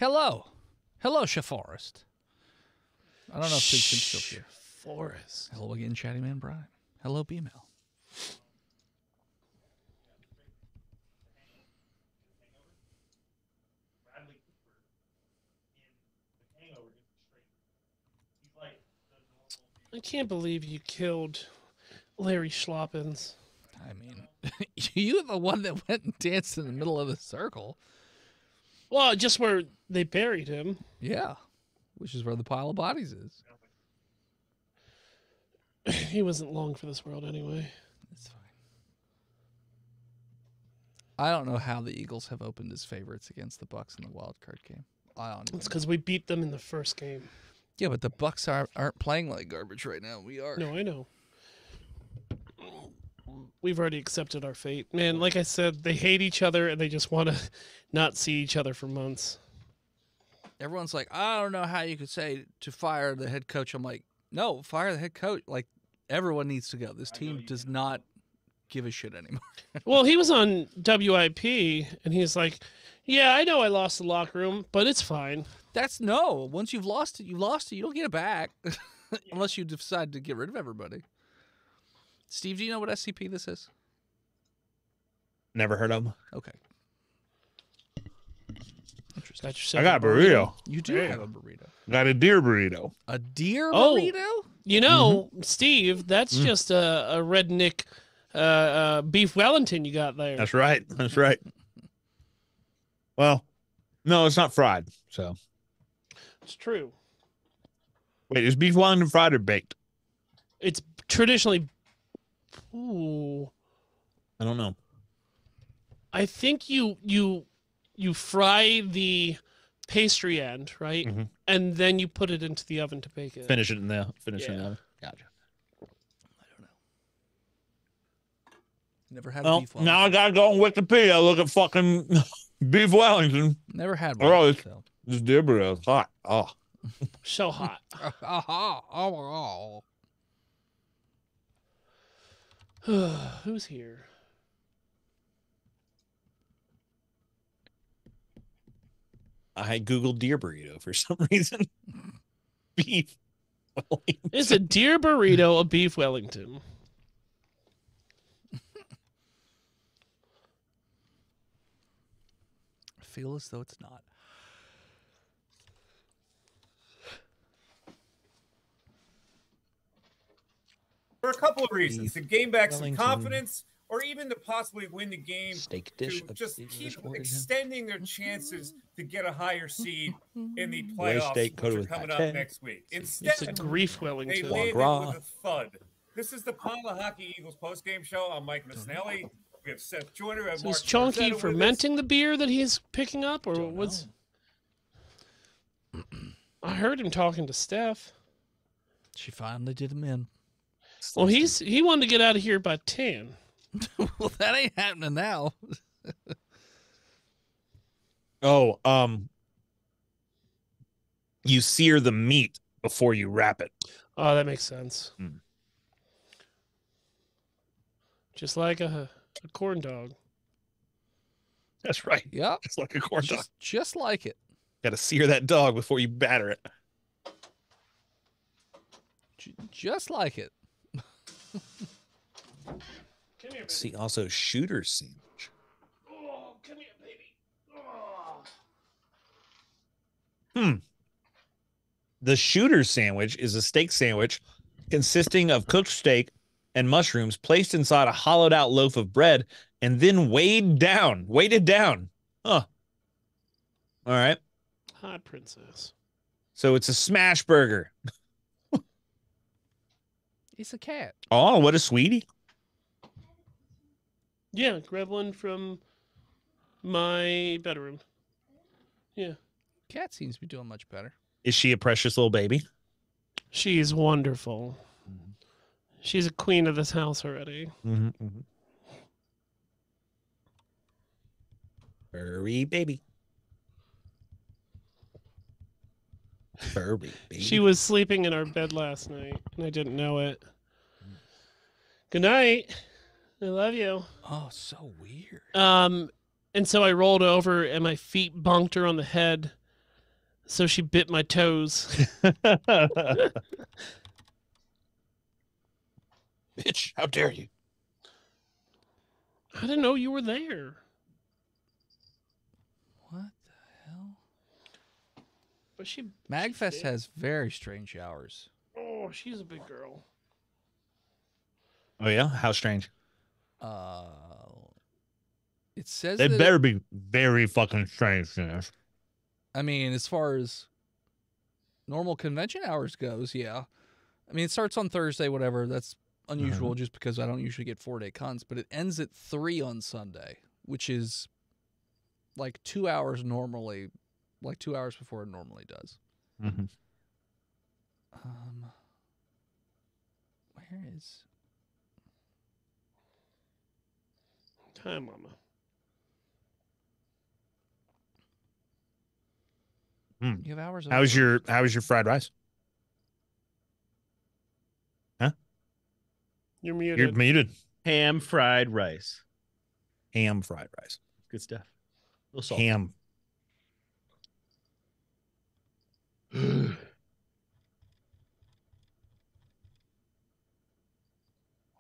Hello. Hello, Shaforest. I don't know if Big Tim's still here. Forest. Hello again, Chatty Man Brian. Hello, B-Mail. I can't believe you killed Larry Schloppins. I mean, you're the one that went and danced in the middle of the circle. Well, just where they buried him. Yeah, which is where the pile of bodies is. He wasn't long for this world anyway. It's fine. I don't know how the Eagles have opened as favorites against the Bucks in the wild card game. I don't. It's because we beat them in the first game. Yeah, but the Bucks aren't playing like garbage right now. We are. No, I know. We've already accepted our fate. Man, like I said, they hate each other and they just want to not see each other for months. Everyone's like, I don't know how you could say to fire the head coach. I'm like, no, fire the head coach. Like, everyone needs to go. This team does not give a shit anymore. Well, he was on WIP and he's like, yeah, I know I lost the locker room, but it's fine. That's no. Once you've lost it, you lost it. You don't get it back unless you decide to get rid of everybody. Steve, do you know what SCP this is? Never heard of them. Okay. Interesting. Got yourself I got a burrito. You do have a burrito. Got a deer burrito. A deer Oh. burrito? You know, Steve, that's just a redneck beef Wellington you got there. That's right. That's right. Well, no, it's not fried. So It's true. wait, is beef Wellington fried or baked? It's traditionally... Ooh. I don't know. I think you fry the pastry end, right? Mhm. And then you put it into the oven to bake it. Finish it in the in the Yeah. oven. Gotcha. I don't know. Never had Well, beef Wellington. now I gotta go on Wikipedia, look at fucking beef Wellington. Never had one. Oh, it's so. this deer burrito is hot. Oh, So hot. Who's here? I googled deer burrito for some reason. Beef Wellington. It's a deer burrito, a beef Wellington. I feel as though it's not. For a couple of reasons. To gain back some Wellington. confidence, or even to possibly win the game, Steak dish. to just keep origin. extending their chances to get a higher seed in the Roast playoffs, steak which coated are with coming pate. up next week. It's a Instead, grief they Wellington. landed gras. with a thud. This is the Pile of Hockey Eagles postgame show. I'm Mike Missinelli. We have Seth Joyner. We have So Mark is Chonky Marzetta with us. fermenting the beer that he's picking up, or what's? I heard him talking to Steph. She finally did him in. Well, he wanted to get out of here by 10. Well, that ain't happening now. Oh, you sear the meat before you wrap it. Oh, that makes sense. Hmm. Just like a corn dog. That's right. Yep. It's like a corn dog. Just like it. Got to sear that dog before you batter it. Just like it. Come here, baby. See, also shooter sandwich. Oh, come here, baby. Oh. The shooter sandwich is a steak sandwich consisting of cooked steak and mushrooms placed inside a hollowed out loaf of bread and then weighted down. Huh. All right. Hi, princess. So it's a smash burger. He's a cat. Oh, what a sweetie. Yeah, grab one from my bedroom. Yeah. Cat seems to be doing much better. Is she a precious little baby? She's wonderful. She's a queen of this house already. Furry baby. Furry baby. She was sleeping in our bed last night, and I didn't know it. Good night. I love you. Oh, so weird. And so I rolled over, and my feet bonked her on the head, So she bit my toes. Bitch, how dare you? I didn't know you were there. What the hell? But she Magfest she has very strange hours. Oh, she's a big girl. Oh yeah, how strange. It says They that better be very fucking strange. I mean, as far as normal convention hours goes, yeah. I mean, it starts on Thursday, whatever. That's unusual just because I don't usually get 4-day cons, but it ends at 3 on Sunday, which is like 2 hours normally, like 2 hours before it normally does. Mm-hmm. Where is... Hi, Mama. You have hours of How's your fried rice? Huh? You're muted. You're muted. Ham fried rice. Ham fried rice. Good stuff. A little salt. Ham.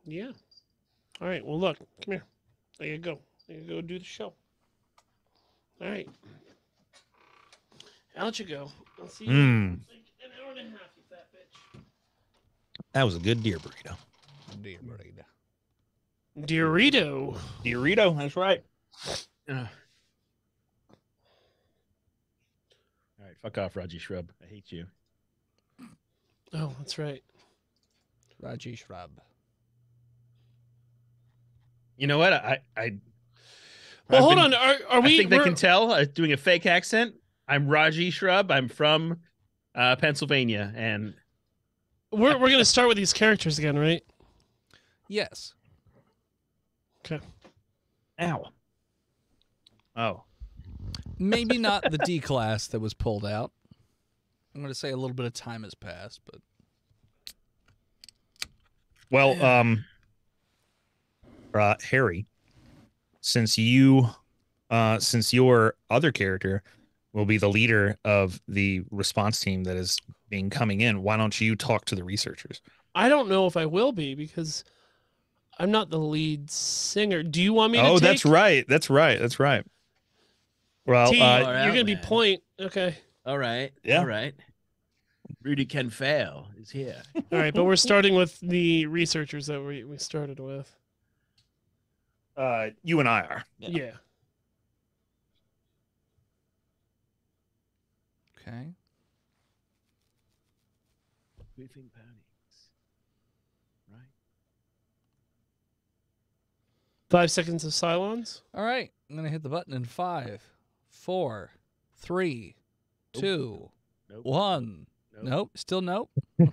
Yeah. All right. Well, look. Come here. There you go. There you go do the show. All right. I'll let you go. I'll see you in like an hour and a half, you fat bitch. That was a good deer burrito. Dorito. Dorito, that's right. All right, fuck off, Raji Shrub. I hate you. Oh, that's right. Rajesh Rab. You know what? Well, hold on. Are we? I think they can tell. Doing a fake accent. I'm Raji Shrub. I'm from Pennsylvania, and We're gonna start with these characters again, right? Yes. Okay. Ow. Oh. Maybe not the D class that was pulled out. I'm going to say a little bit of time has passed, but Well, Harry, since your other character will be the leader of the response team that is being coming in, why don't you talk to the researchers? I don't know if I will be because I'm not the lead singer. Do you want me to Oh, take? that's right. That's right. That's right. Well, T, right, you're gonna be man. point. Okay. all right, Yeah. all right. Rudy Ken Fail is here. All right, but we're starting with the researchers that we started with. you and I are. Yeah. okay. Briefing panics. Right. 5 seconds of silence. All right. I'm going to hit the button in 5, 4, 3, 2, Nope. 1. Nope. Nope. Still nope.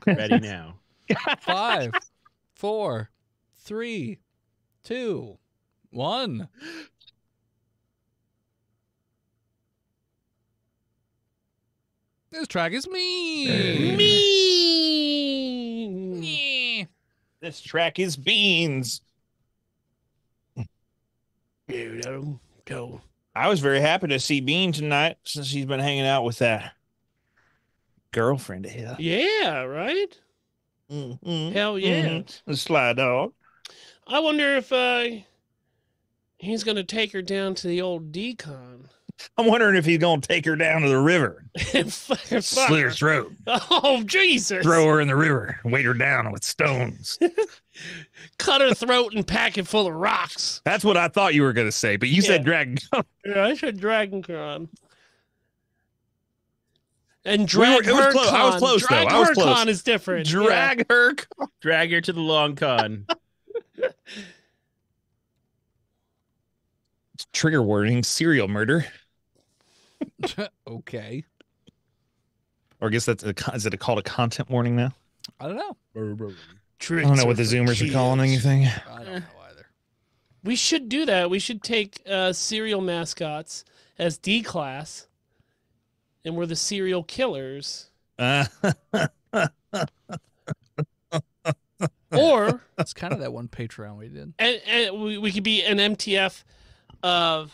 Ready now. 5, 4, 3, 2, 1. This track is me. Me. This track is beans. Go. I was very happy to see Bean tonight since she's been hanging out with that girlfriend of his. Yeah, right? Mm-hmm. Hell yeah. The sly dog. I wonder if he's going to take her down to the old decon. I'm wondering if he's going to take her down to the river. Fuck Slit her her. throat. Oh, Jesus. Throw her in the river. Weight her down with stones. Cut her throat and pack it full of rocks. That's what I thought you were going to say, but you said Dragon Con. Yeah, I said Dragon Con. And We drag were- it was her close. con. I was close, though. Drag I was her close. con is different. Drag her. Drag her to the long con. Trigger warning, serial murder. Okay. Or I guess is it called a content warning now? I don't know. I don't know what the Zoomers are calling anything. I don't know either. We should do that. We should take serial mascots as D class, and we're the serial killers. Or It's kind of that one Patreon we did. and we could be an MTF of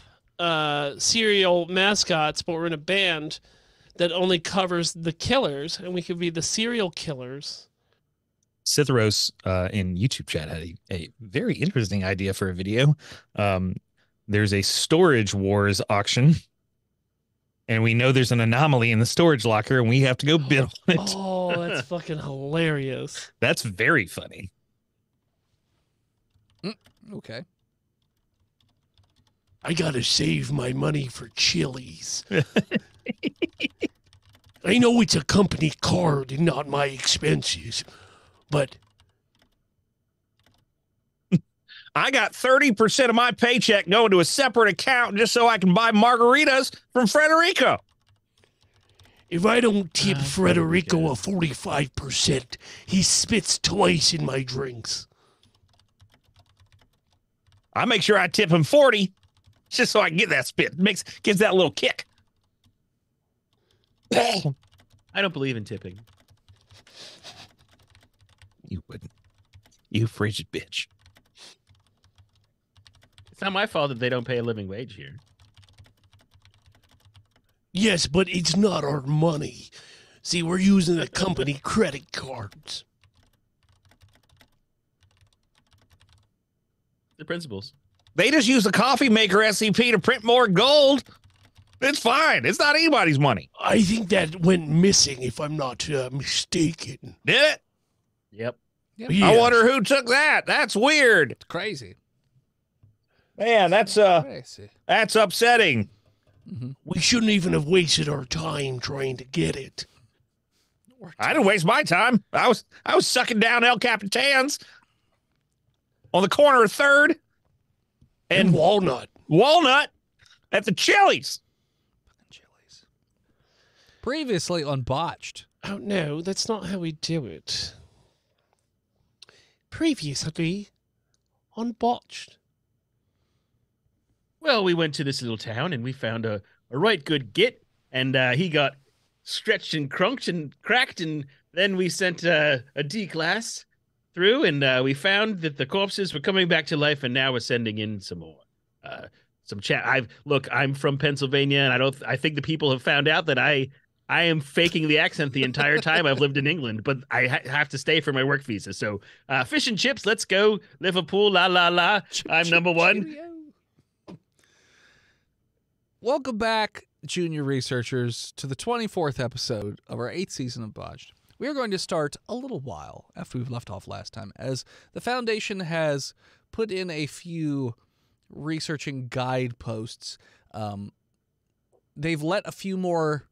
serial mascots, but we're in a band that only covers the killers, and we could be the serial killers. Cithros in YouTube chat had a very interesting idea for a video. There's a storage wars auction, and we know there's an anomaly in the storage locker, and we have to go bid on it. Oh, that's fucking hilarious. That's very funny. Okay. I gotta save my money for Chili's. I know it's a company card and not my expenses, but I got 30% of my paycheck going to a separate account just so I can buy margaritas from Frederico. if I don't tip Frederico a 45%, he spits twice in my drinks. I make sure I tip him 40 just so I can get that spit. Gives that little kick. I don't believe in tipping. You wouldn't. You frigid bitch. It's not my fault that they don't pay a living wage here. Yes, but it's not our money. See, we're using the company credit cards. The principals. They just use the coffee maker SCP to print more gold. It's fine. It's not anybody's money. I think that went missing, if I'm not mistaken. Did it? Yep. Yep. Yeah. I wonder who took that. That's weird. It's crazy. Man, that's Crazy. upsetting. We shouldn't even have wasted our time trying to get it. I didn't waste my time. I was sucking down El Capitan's on the corner of 3rd And Walnut. Walnut at the Chili's. Chili's. Previously on Botched. Oh, no, that's not how we do it. Previously on Botched. Well, we went to this little town and we found a right good git, and he got stretched and crunked and cracked, and then we sent a D-class through, and we found that the corpses were coming back to life, and now we're sending in some more. Some chat. I'm from Pennsylvania, and I think the people have found out that I am faking the accent the entire time I've lived in England, but I have to stay for my work visa. So, fish and chips, let's go. Liverpool, la la la. I'm number one. Cheerio. Welcome back, junior researchers, to the 24th episode of our 8th season of Botched. We are going to start a little while after we've left off last time, as the Foundation has put in a few researching guideposts. They've let a few more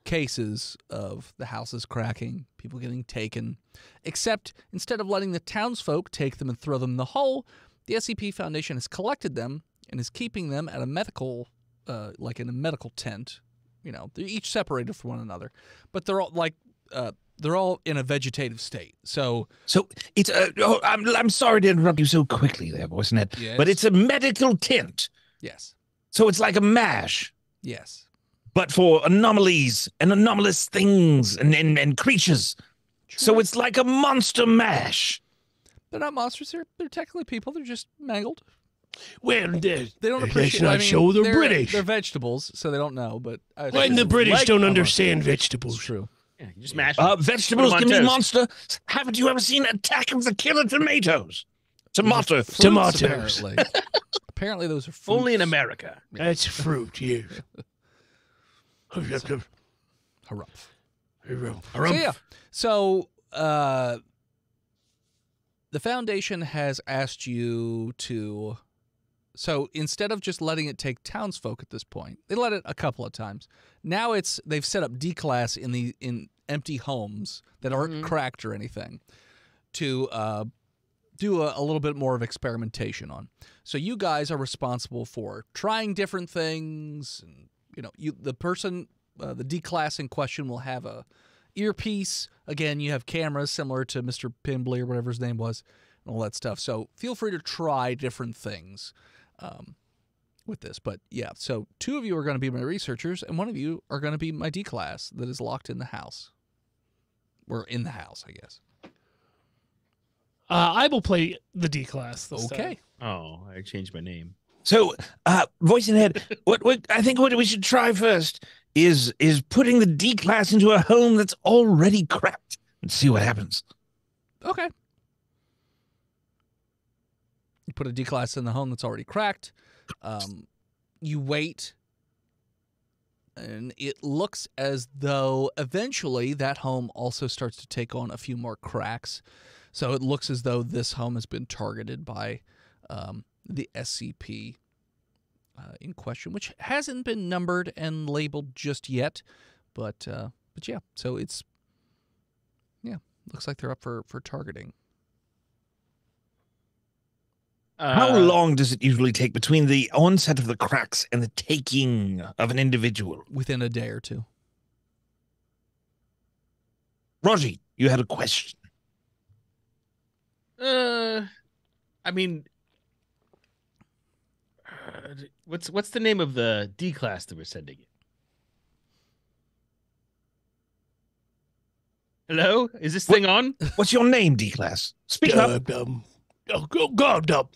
cases of the houses cracking, people getting taken, except instead of letting the townsfolk take them and throw them in the hole, the SCP Foundation has collected them and is keeping them at a medical like in a medical tent. You know, they're each separated from one another, but they're all in a vegetative state. So it's I'm sorry to interrupt you so quickly there, Voice Net, Yes. but it's a medical tent. yes, So it's like a mash, yes, but for anomalies and anomalous things and creatures. So it's like a monster mash. they're not monsters. They're technically people. They're just mangled. Well, They don't let's appreciate. not I mean, show they're British. They're vegetables, so they don't know. But When the British like don't a understand it's vegetables. true. Yeah, you just mash them. Vegetables Put 'em can on be toast. monster. Haven't you ever seen Attack of the Killer Tomatoes? Tomato. Fruits, Tomatoes. Apparently. Apparently, those are fruits. Only in America. That's fruit, yeah. Harumph. Harumph. So the Foundation has asked you to. So instead of just letting it take townsfolk at this point, they let it a couple of times. Now they've set up D-class in empty homes that aren't cracked or anything to do a little bit more of experimentation on. So you guys are responsible for trying different things. And, the person, the D-class in question will have a earpiece. Again, you have cameras similar to Mr. Pimbley or whatever his name was and all that stuff. So feel free to try different things with this. But yeah, so 2 of you are going to be my researchers and 1 of you are going to be my D-class that is locked in the house. We're in the house, I guess. I will play the D class this time. Okay. Oh, I changed my name. So, Voice in Head, what I think what we should try first is putting the D class into a home that's already cracked and see what happens. Okay. You put a D class in the home that's already cracked. You wait, and it looks as though eventually that home also starts to take on a few more cracks. So it looks as though this home has been targeted by the SCP in question, which hasn't been numbered and labeled just yet. But yeah, so it's, looks like they're up for targeting. How long does it usually take between the onset of the cracks and the taking of an individual? Within a day or two. Roger, you had a question. I mean, what's the name of the D class that we're sending it? Hello, is this thing on? What's your name, D-Class? Speak up. I'm Uglug.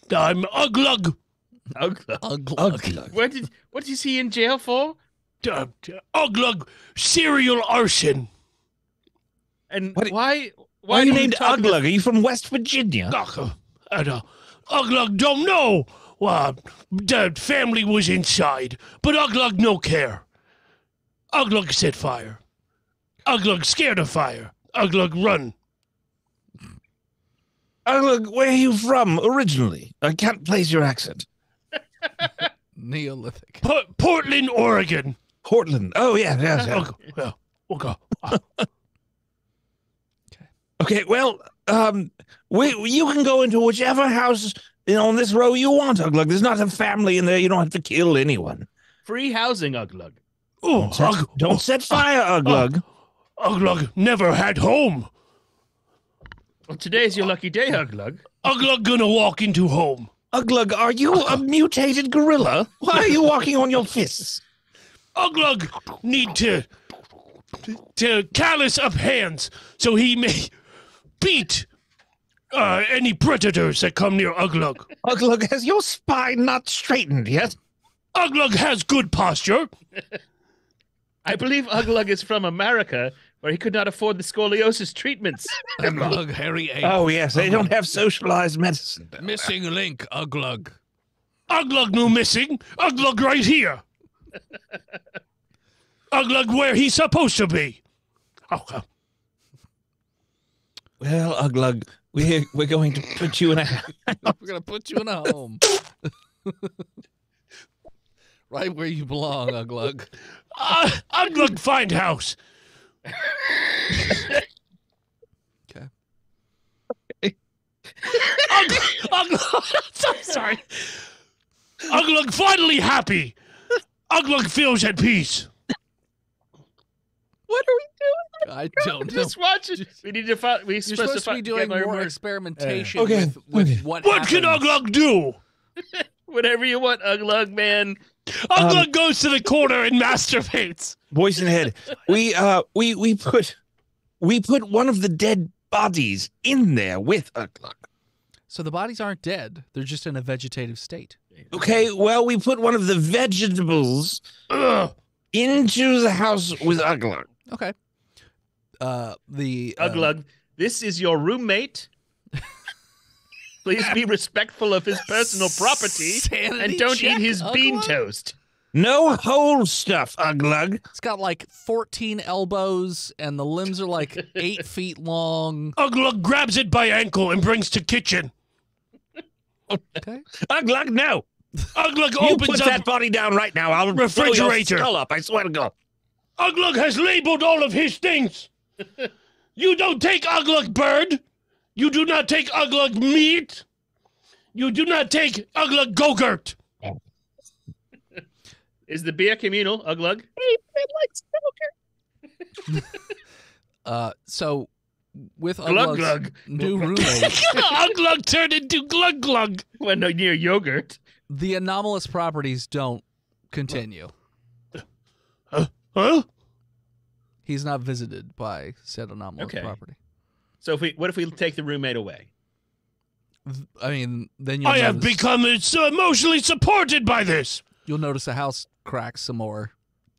Uglug. What is he in jail for? Uglug serial arson. And What- why Why are you do named talk Uglug? Are you from West Virginia? Uglug don't know. The family was inside, but Uglug no care. Uglug set fire. Uglug scared of fire. Uglug run. Uglug, where are you from originally? I can't place your accent. Neolithic. Portland, Oregon. Portland. Oh, yeah. Okay. Okay, well, you can go into whichever house on this row you want, Uglug. There's not a family in there. You don't have to kill anyone. Free housing, Uglug. Don't set fire, Uglug. Uglug never had home. Well, today's your lucky day, Uglug. Uglug gonna walk into home. Uglug, are you a mutated gorilla? Why are you walking on your fists? Uglug need to callous up hands so he may beat any predators that come near Uglug. Uglug, has your spine not straightened yet? Uglug has good posture. I believe Uglug is from America, where he could not afford the scoliosis treatments. Uglug, hairy ape. Oh, yes, they don't have socialized medicine. Missing link, Uglug. Uglug no missing. Uglug right here. Uglug where he's supposed to be. Okay. Well, Uglug, we're going to put you in a... We're going to put you in a home. Right where you belong, Uglug. Uglug find house. Okay. Uglug, so sorry. Uglug finally happy. Uglug feels at peace. What are we doing? I don't know. Just watch it. We need to find. You're You're supposed to be doing more experimentation Okay. with what What can happens. Uglug do? Whatever you want, Uglug, man. Uglug goes to the corner and masturbates. Voice in head. We put one of the dead bodies in there with Uglug. So the bodies aren't dead. They're just in a vegetative state. Okay, well, we put one of the vegetables into the house with Uglug. Okay. The Uglug, this is your roommate. Please be respectful of his personal property sanity and don't check, eat his bean Uglug? toast. No whole stuff, Uglug. It's got like 14 elbows, and the limbs are like 8 feet long. Uglug grabs it by ankle and brings to kitchen. Okay. Uglug, no. Uglug You opens put up. that body down right now. I'll blow your Refrigerator. skull up, I swear to God. Uglug has labeled all of his things. You don't take Uglug bird. You do not take Uglug meat. You do not take Uglug Gogurt. Is the beer communal, Uglug? So with Glug Uglug's glug. new roommate, Uglug turned into Glug Glug. When near yogurt. the anomalous properties don't continue. Huh? He's not visited by said anomalous Okay. property. So what if we take the roommate away? I mean, then you'll I have notice, become emotionally supported by this. you'll notice the house cracks some more.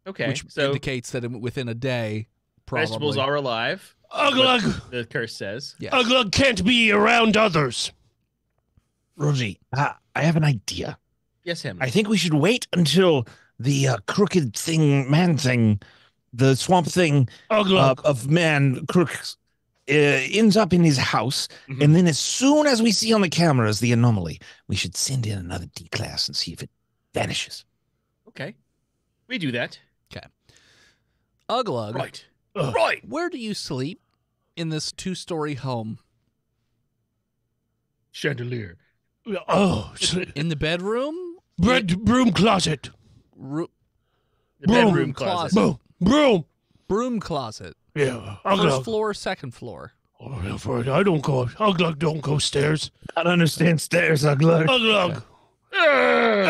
Okay, which so indicates that within a day, probably. vegetables are alive. Uglug, The curse says. Yes. Uglug can't be around others. Rosie, I have an idea. Yes, him. I think we should wait until the crooked thing, man thing, the swamp thing Uglug. of man crooks ends up in his house. Mhm. And then as soon as we see on the cameras the anomaly, we should send in another D-class and see if it vanishes. Okay, we do that. Uglug, Right. Right. where do you sleep in this 2-story home? Chandelier. In the bedroom? Broom closet. Ro- The Broom bedroom closet. Broom. broom closet. Yeah. First Uglug. floor, second floor. Oh, I don't go. Uglug don't go stairs. I don't understand stairs, Uglug. Uglug.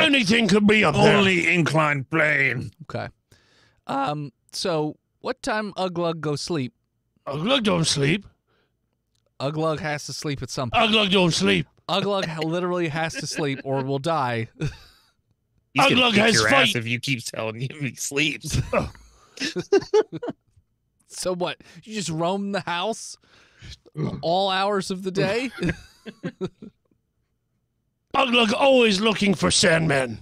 Anything could be up there. Only inclined plane. Okay. So what time Uglug go sleep? Uglug don't sleep. Uglug has to sleep at some point. Uglug don't sleep. Uglug literally has to sleep or will die. He's gonna Uglug kick has your fight. ass if you keep telling him he sleeps. So what? You just roam the house all hours of the day? Uglug always looking for Sandman.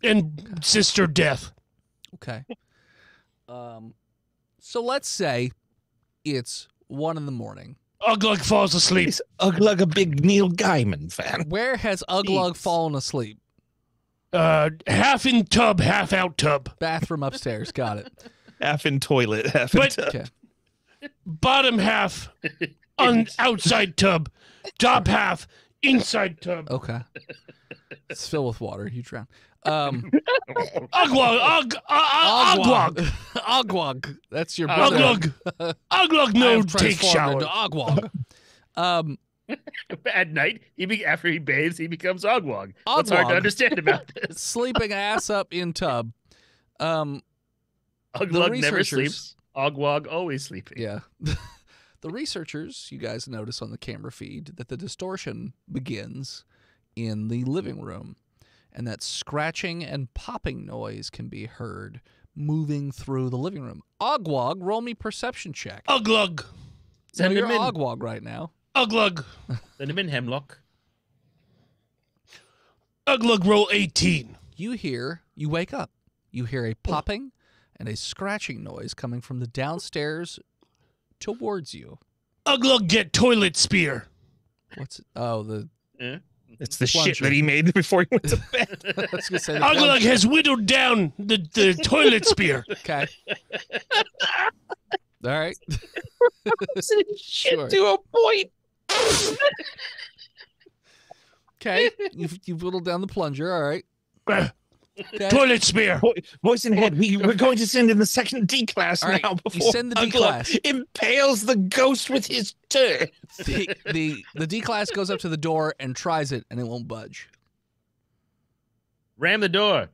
And Sister Death. Okay. So let's say it's 1 a.m. Uglug falls asleep. He's Uglug a big Neil Gaiman fan. Where has Uglug Jeez. fallen asleep? Half in tub, half out tub. Bathroom upstairs. Got it. Half in toilet, half in But- tub. Okay. Bottom half on outside tub. Top half inside tub. Okay. It's filled with water. You drown. Uglug. Uglug. Ogwog. That's your brother. Uglug. Uglug I no have take transformed shower. into Ogwog. At night, after he bathes, he becomes Ogwog. What's hard to Ogwog. understand about this? Sleeping ass up in tub. Ogwog never researchers- sleeps. Ogwog always sleeping. Yeah. The researchers, you guys notice on the camera feed that the distortion begins in the living room, and that scratching and popping noise can be heard moving through the living room. Ogwog, roll me perception check. Uglug. Send you're him in. Ogwog right now. Uglug. Send him in, Hemlock. Uglug roll 18. You wake up. You hear a popping and a scratching noise coming from the downstairs towards you. Uglug get toilet spear. What's it? Oh, the It's the shit Plunger. that he made before he went to bed. I was gonna say the Uglug plunge. has whittled down the toilet spear. Okay. All right. Shit Sure. to a point. Okay. You've whittled down the plunger. All right. Okay. Toilet spear. Voice in head. We're going to send in the second D class All right, now you before send the Uglug D-class. impales the ghost with his turd. The D class goes up to the door and tries it, and it won't budge. Ram the door.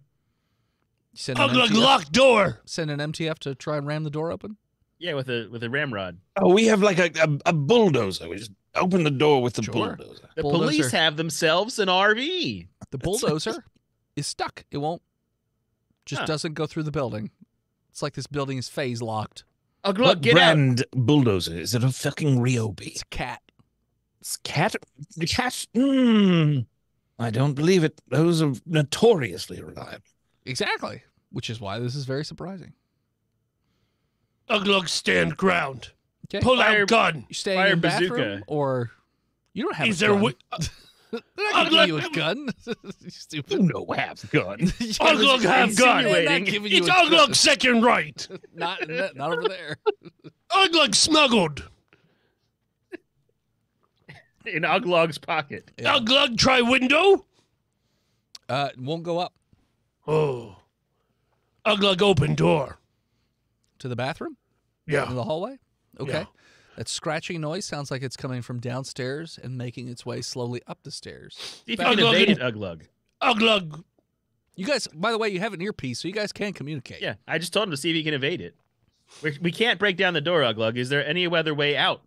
You send an Uglug MTF locked door. Send an MTF to try and ram the door open. Yeah, with a ramrod. Oh, we have like a bulldozer. We just open the door with the Sure. bulldozer. The Bulldozer. police have themselves an RV. The bulldozer is stuck. It won't. Just Huh. doesn't go through the building. It's like this building is phase locked. Uglug, What get out. brand bulldozer? Is it a fucking Ryobi? It's a cat. It's cat. The cat. I don't believe it. Those are notoriously reliable. Exactly. Which is why this is very surprising. Uglug stand ground. Okay. Pull Fire- out gun. You staying Fire in bathroom bazooka. or you don't have Is a there gun. They're not giving you a Uglug- gun. You You stupid. know, have gun. Uglug have gun. They're not giving you It's a gun. Uglug second right. Not over there. Uglug smuggled. In Uglug's pocket. Yeah. Uglug try window. It won't go up Oh. Uglug open door. to the bathroom in Yeah. the hallway. Okay. Yeah. That scratching noise sounds like it's coming from downstairs and making its way slowly up the stairs. See if you Uglug can evade in- it, Uglug. Uglug. You guys, by the way, you have an earpiece, so you guys can communicate. Yeah, I just told him to see if he can evade it. We can't break down the door, Uglug. Is there any other way out?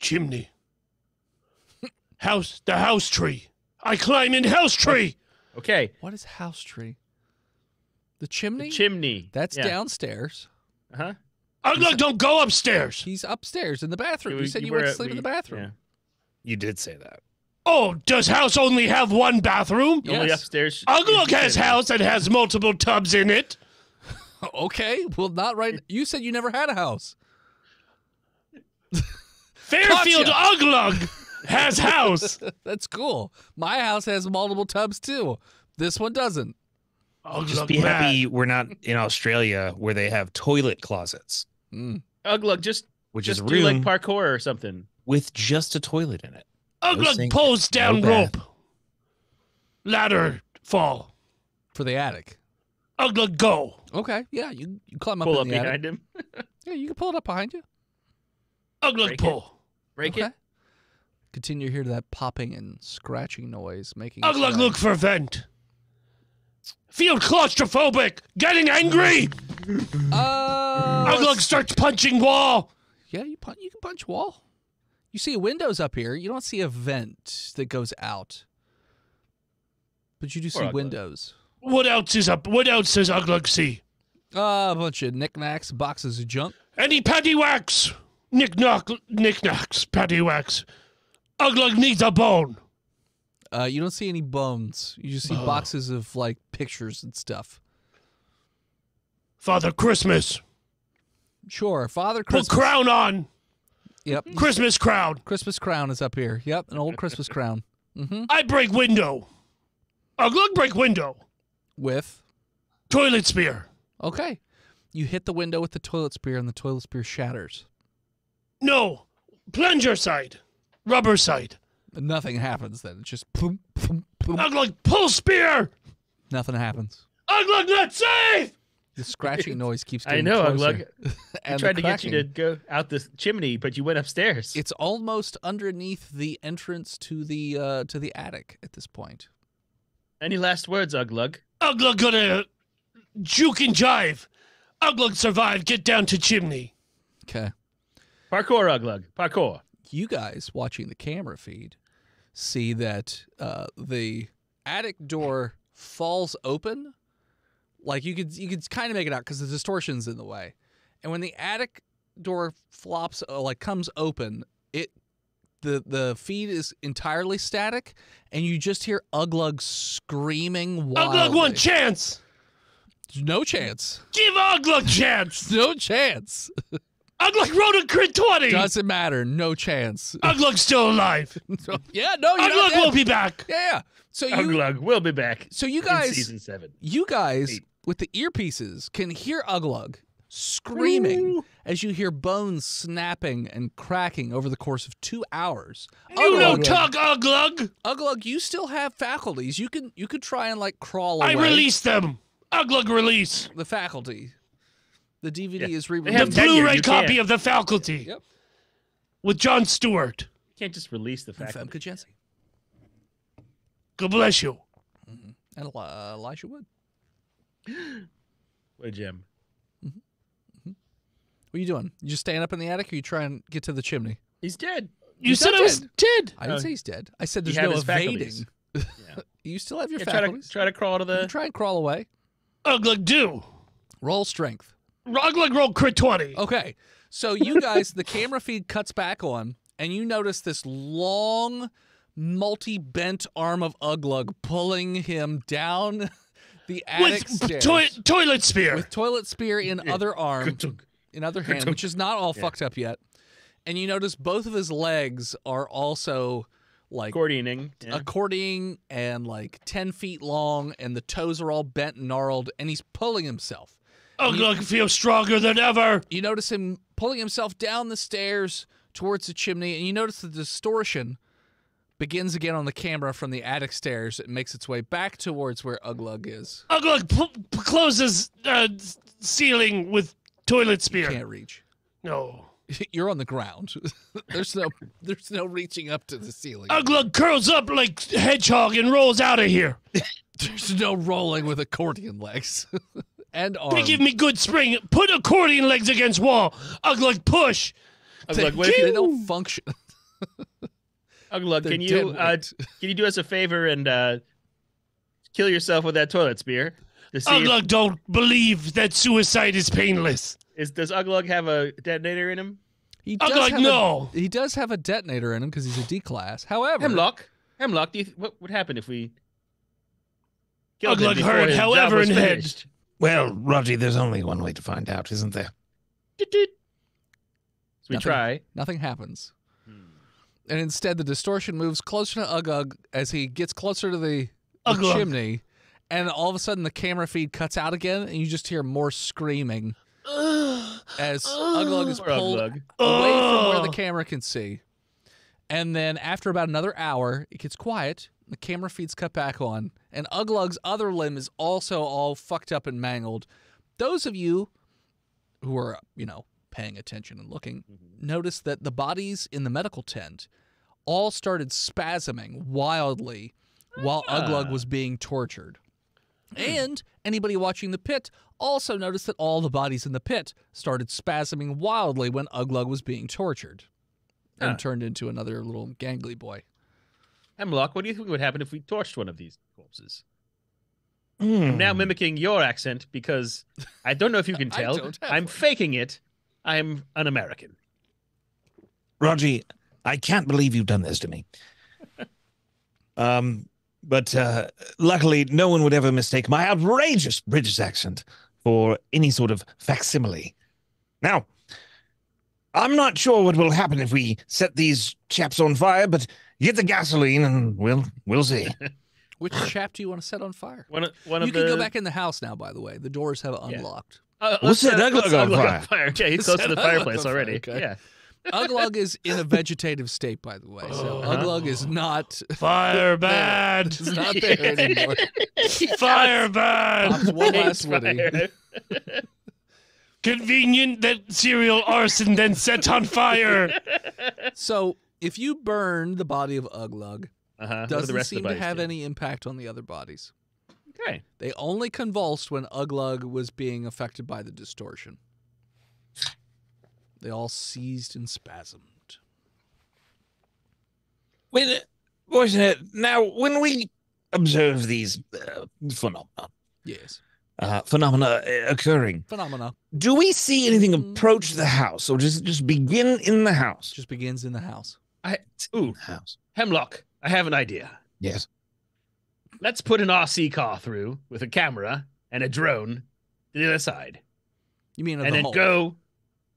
Chimney. House. The house tree. I climb in house tree. Okay, What is house tree? The chimney? Chimney. That's Yeah. downstairs. Uh-huh. Uglug, don't go upstairs. He's upstairs in the bathroom. You said you were went to at- sleep in the bathroom. You did say that. Oh, does house only have one bathroom? Yeah. Only Yes. upstairs. Uglug has house that has multiple tubs in it. Okay, well, not right. You said you never had a house. Fairfield Gotcha. Uglug has house. That's cool. My house has multiple tubs too. This one doesn't. Just Uglug be mad. happy we're not in Australia where they have toilet closets, Uglug, just which is a do like room parkour or something. with just a toilet in it. No Uglug sink, pulls down no bath. rope. Ladder fall. For the attic. Uglug go. Okay, yeah, you climb up Pull in up the attic. behind him. Yeah, you can pull it up behind you. Uglug Break it. pull. Break Okay. it. Continue to hear that popping and scratching noise, making. Uglug its way. look for vent. Feel claustrophobic. Getting angry. Uglug starts punching wall. Yeah, you can punch wall. You see windows up here. You don't see a vent that goes out, but you do see Poor Uglug. windows. What else is up? What else does Uglug see? A bunch of knickknacks, boxes of junk. Any paddywhacks? Knickknacks, paddywhacks. Uglug needs a bone. You don't see any bones. You just see boxes of like pictures and stuff. Father Christmas. Sure, Father Put Christmas. crown on. Yep, Christmas crown. Christmas crown is up here. Yep, an old Christmas crown. I break window. Uglug break window. With Toilet spear. okay, you hit the window with the toilet spear, and the toilet spear shatters. No. Plunger side. Rubber side. Nothing happens then. It's just boom, boom, boom. Uglug pull spear. Nothing happens. Uglug not safe. The scratching noise keeps I getting know, closer. Uglug. I And tried the to get you to cracking. go out the chimney, but you went upstairs. It's almost underneath the entrance to the attic at this point. Any last words, Uglug? Uglug gonna juke and jive. Uglug survive. Get down to chimney. Okay. Parkour, Uglug. Parkour. You guys watching the camera feed see that the attic door falls open. Like you could kind of make it out because the distortion's in the way. And when the attic door flops, comes open, the feed is entirely static, and you just hear Uglug screaming wildly. Uglug one chance. No chance. Give Uglug chance. No chance. Uglug wrote a crit 20. Doesn't matter. No chance. Uglug's still alive. Yeah, no, you're not Uglug dead. will be back. Yeah. So you Uglug will be back. So you in guys, season 7. you guys Eight. with the earpieces can hear Uglug screaming as you hear bones snapping and cracking over the course of 2 hours. You don't Uglug, talk, Uglug. Uglug, you still have faculties. You could try and like crawl away. I release them. Uglug release. the faculty. The DVD Yeah. is They The have re-released. tenure, Blu-ray you copy can't. of The Faculty. Yep. With Jon Stewart. You can't just release the fact. Femke Jensen God bless you. and Elisha Wood. What a gem. What are you doing? You just staying up in the attic, or you try and get to the chimney? He's dead. You He's said not I was dead. dead. I didn't say he's dead. I said He there's had no his evading. faculties. Yeah. You still have your Yeah, try faculties. to crawl to You the. try and crawl away. Uglug do. Roll strength. Uglug roll crit 20. Okay. So you guys, the camera feed cuts back on, and you notice this long, multi-bent arm of Uglug pulling him down the attic With stairs toilet spear. with toilet spear in other arm, in other hand, which is not all Yeah. fucked up yet. And you notice both of his legs are also like Accordioning. Yeah. accordioning and like 10 feet long, and the toes are all bent and gnarled, and he's pulling himself. Uglug feels stronger than ever. You notice him pulling himself down the stairs towards the chimney, and you notice the distortion begins again on the camera from the attic stairs. It makes its way back towards where Uglug is. Uglug closes ceiling with toilet spear. Can't reach. No. You're on the ground. there's no reaching up to the ceiling. Uglug curls up like hedgehog and rolls out of here. There's no rolling with accordion legs and arms. They give me good spring. Put accordion legs against wall. Uglug push. Uglug, what they if you, don't function. Uglug, They're can you dead weight. can you do us a favor and kill yourself with that toilet spear? to see Uglug don't believe that suicide is painless. does Uglug have a detonator in him? He does Uglug, have no. he does have a detonator in him because he's a D class. However, Hemlock, do you what would happen if we killed him Uglug before heard, his job however, was in head. finished? Well, Roger, there's only one way to find out, isn't there? Toot, toot. So we Nothing. try. nothing happens. And instead, the distortion moves closer to Uglug as he gets closer to the Uglug. chimney. And all of a sudden, the camera feed cuts out again, and you just hear more screaming as Uglug is Poor pulled Uglug. away from where the camera can see. And then after about another hour, it gets quiet. The camera feed's cut back on, and Uglug's other limb is also all fucked up and mangled. Those of you who are, paying attention and looking, notice that the bodies in the medical tent all started spasming wildly while Uglug was being tortured. And anybody watching the pit also noticed that all the bodies in the pit started spasming wildly when Uglug was being tortured and turned into another little gangly boy. Hemlock, what do you think would happen if we torched one of these corpses? I'm now mimicking your accent because I don't know if you can I tell. don't have I'm one. faking it. I'm an American. Roger, I can't believe you've done this to me. But luckily, no one would ever mistake my outrageous British accent for any sort of facsimile. Now, I'm not sure what will happen if we set these chaps on fire, but get the gasoline and we'll see. Which chap do you want to set on fire? One You of can the go back in the house now, by the way. The doors have unlocked. We'll set Uglug on Uglug fire. Okay, he's close to Set the Uglug fireplace on fire, already. okay. Yeah. Uglug is in a vegetative state, by the way. So Uglug is not Fire bad. It's not there anymore. Fire bad. Pops one last Woody. Fire. Convenient that serial arson then set on fire. So if you burn the body of Uglug, What do the doesn't rest of seem the to bodies have do? any impact on the other bodies. Okay. They only convulsed when Uglug was being affected by the distortion. They all seized and spasmed. Now, when we observe these Yes. phenomena occurring, Phenomena do we see anything approach the house, or does it just begin in the house? just begins in the house. Ooh, House. Hemlock, I have an idea. Yes. Let's put an RC car through with a camera and a drone to the other side. You mean of And the then hole. go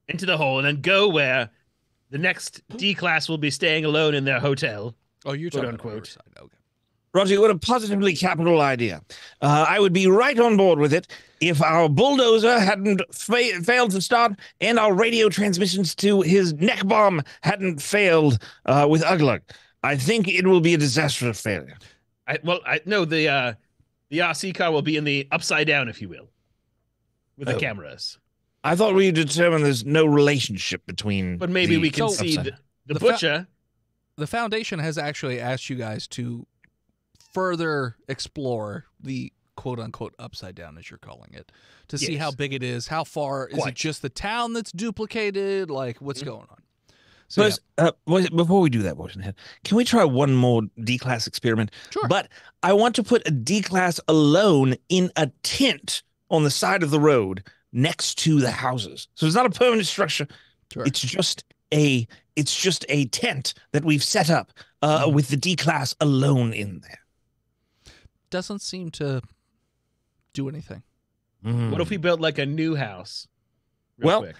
into the hole and then go where the next D class will be staying alone in their hotel. Oh, you're quote talking about unquote. Riverside. Okay. Roger, what a positively capital idea. I would be right on board with it if our bulldozer hadn't failed to start and our radio transmissions to his neck bomb hadn't failed with Uglug. I think it will be a disastrous failure. I know the RC car will be in the upside down, if you will, with the Oh. cameras. I thought we determined there's no relationship between. But maybe the we can see upside. the The butcher. The Foundation has actually asked you guys to further explore the quote-unquote upside down, as you're calling it, to see Yes. how big it is, how far, is it Quite. just the town that's duplicated, like what's going on? So Boys, before we do that, boys and head, can we try one more D-class experiment? Sure. But I want to put a D-class alone in a tent on the side of the road next to the houses. So it's not a permanent structure. Sure. It's just a tent that we've set up with the D-class alone in there. Doesn't seem to do anything. What if we built like a new house? Well, quick?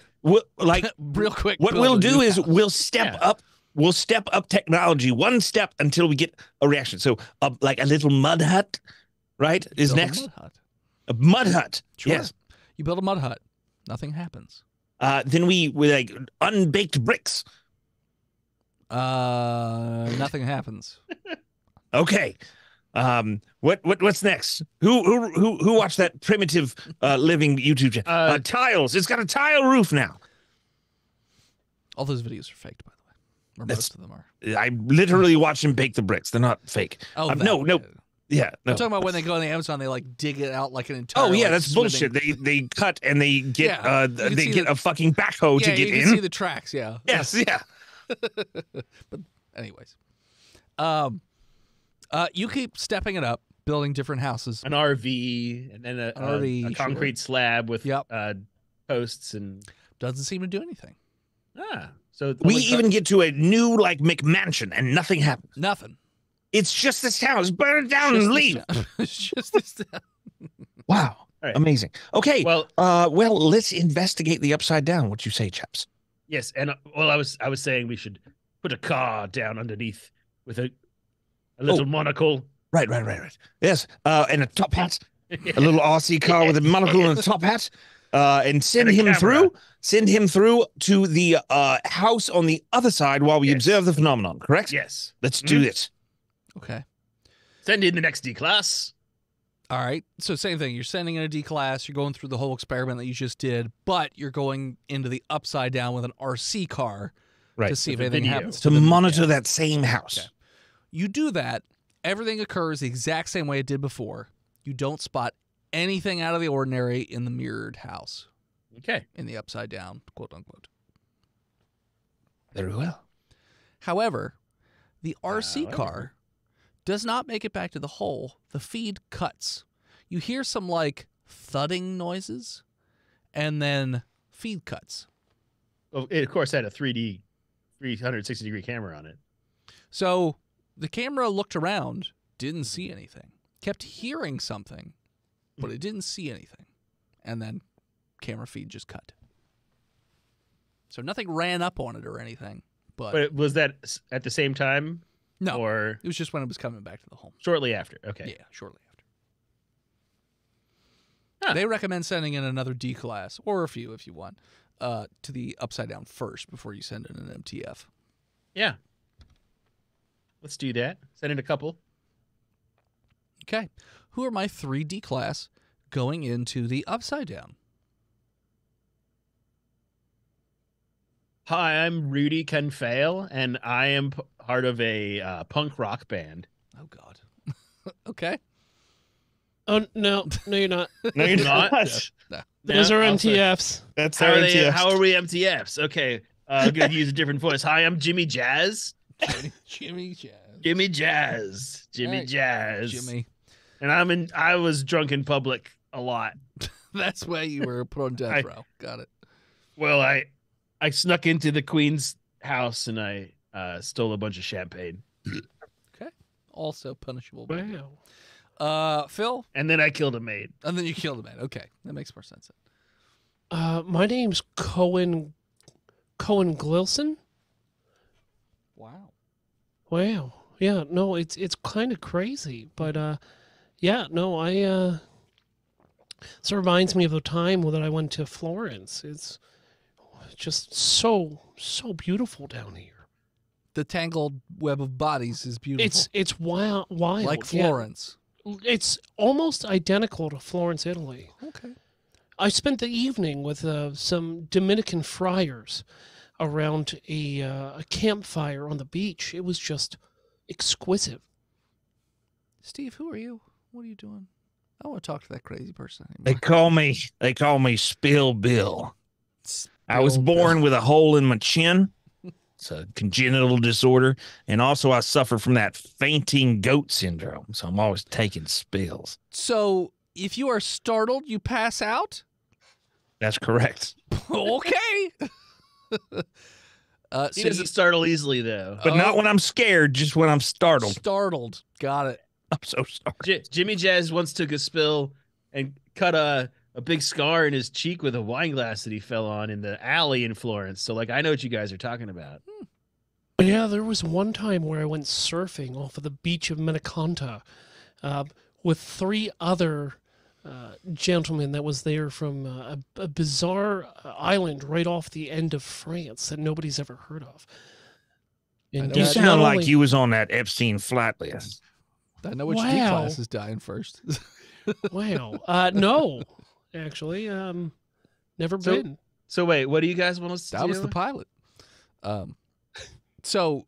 Real quick. What build we'll a do new is house. we'll step up. We'll step up technology one step until we get a reaction. So, like a little mud hut, right, is Build a next. mud hut. A mud hut. Sure. Yes. You build a mud hut. Nothing happens. Then we like unbaked bricks. Nothing happens. Okay. What's next? Who watched that primitive living YouTube channel? Tiles. It's got a tile roof now. All those videos are faked, by the way. Or most of them are. I literally watched him bake the bricks. They're not fake. Oh, no. Yeah, no. I'm talking about when they go on the Amazon, they like dig it out like an entire. Oh yeah, like, that's swimming- bullshit. They cut and they get Yeah, you can they see get the- a fucking backhoe Yeah, to get you can in. see the tracks. Yeah. Yes, yeah. Anyways, you keep stepping it up. building different houses. An RV, and then An RV, a concrete slab with Yep. posts and Doesn't seem to do anything. So We only even get to a new like McMansion and nothing happens. Nothing. It's just this house. Burn it down Just and this leave. town. It's just this town. Wow. All right. Amazing. Okay. Well, Well, let's investigate the upside down. What you say, chaps? yes, and I was saying we should put a car down underneath with a little monocle. Right. Yes. And a top hat. A little RC car with a monocle and a top hat. And send And a him camera. through. Send him through to the house on the other side while we Yes. observe the phenomenon. Correct? Yes. Let's do this. Okay. Send in the next D class. All right. So same thing. You're sending in a D class. You're going through the whole experiment that you just did, but you're going into the upside down with an RC car Right. to see if With a anything video. happens To the- monitor that same house. Okay. You do that. Everything occurs the exact same way it did before. You don't spot anything out of the ordinary in the mirrored house, Okay. in the upside down, quote unquote. Very well. However, the RC However. car does not make it back to the hole. The feed cuts. You hear some like thudding noises, and then feed cuts. Well, it of course had a 3D 360-degree camera on it. So the camera looked around, didn't see anything, kept hearing something, but it didn't see anything. And then camera feed just cut. So nothing ran up on it or anything. But Was that at the same time? no, Or it was just when it was coming back to the home. shortly after? Okay. Yeah, shortly after. Huh. They recommend sending in another D class, or a few if you want, to the upside down first before you send in an MTF. Yeah. Let's do that. Send in a couple. Okay. Who are my 3 D class going into the upside down? Hi, I'm Rudy Canfail, and I am part of a punk rock band. Oh, God. Okay. Oh no, you're not. No, you're Not? not. Those No, are I'll say- MTFs. That's How our are, they, MTF. how are we MTFs? Okay, I'm going to use a different voice. Hi, I'm Jimmy Jazz. Jimmy Jazz. Jimmy Jazz. Jimmy Hey, Jazz. Jimmy. And I was drunk in public a lot. That's why you were put on death row. Got it. Well, I snuck into the Queen's house and I stole a bunch of champagne. Okay. Also punishable. Wow. Phil? And then I killed a maid. And then you killed a man. Okay. That makes more sense. My name's Cohen Glilson. Wow. Wow. Yeah, no, it's kind of crazy, but yeah, no, I this reminds me of the time that I went to Florence. It's just so beautiful down here. The tangled web of bodies is beautiful. It's wild, like yeah. Florence. It's almost identical to Florence, Italy. Okay. I spent the evening with some Dominican friars around a campfire on the beach. It was just exquisite. Steve, who are you? What are you doing? I don't want to talk to that crazy person They anymore. call me Spill Bill. I was born with a hole in my chin. It's a congenital disorder. And also I suffer from that fainting goat syndrome. So I'm always taking spills. So, if you are startled, you pass out? That's correct. Okay. He doesn't startle easily, though. But not when I'm scared, just when I'm startled. Startled. Got it. I'm so sorry. Jimmy Jazz once took a spill and cut a big scar in his cheek with a wine glass that he fell on in the alley in Florence. So, like, I know what you guys are talking about. Yeah, there was one time where I went surfing off of the beach of Meniconta with 3 other gentlemen that was there from a bizarre island right off the end of France that nobody's ever heard of. And You not sound like only- you was on that Epstein flight list. I know which D Wow. class is dying first. Wow. No, actually, never So- been. So, wait, what do you guys want us to That do? was the pilot. So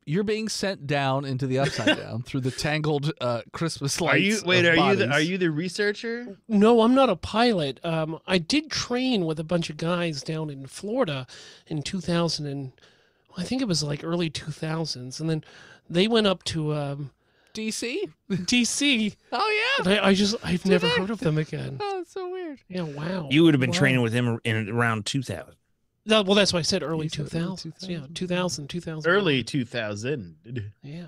you're being sent down into the upside down through the tangled Christmas lights. Are you bodies. the researcher? No, I'm not a pilot. I did train with a bunch of guys down in Florida in 2000 and I think it was like early 2000s, and then they went up to DC? DC. Oh, And I've never they? heard of them again. Oh, it's so weird. Yeah, wow. You would have been Wow. training with him in around 2000. No, well, that's why I said early You said early 2000s. Yeah, 2000, 2000. Early 2000. Yeah.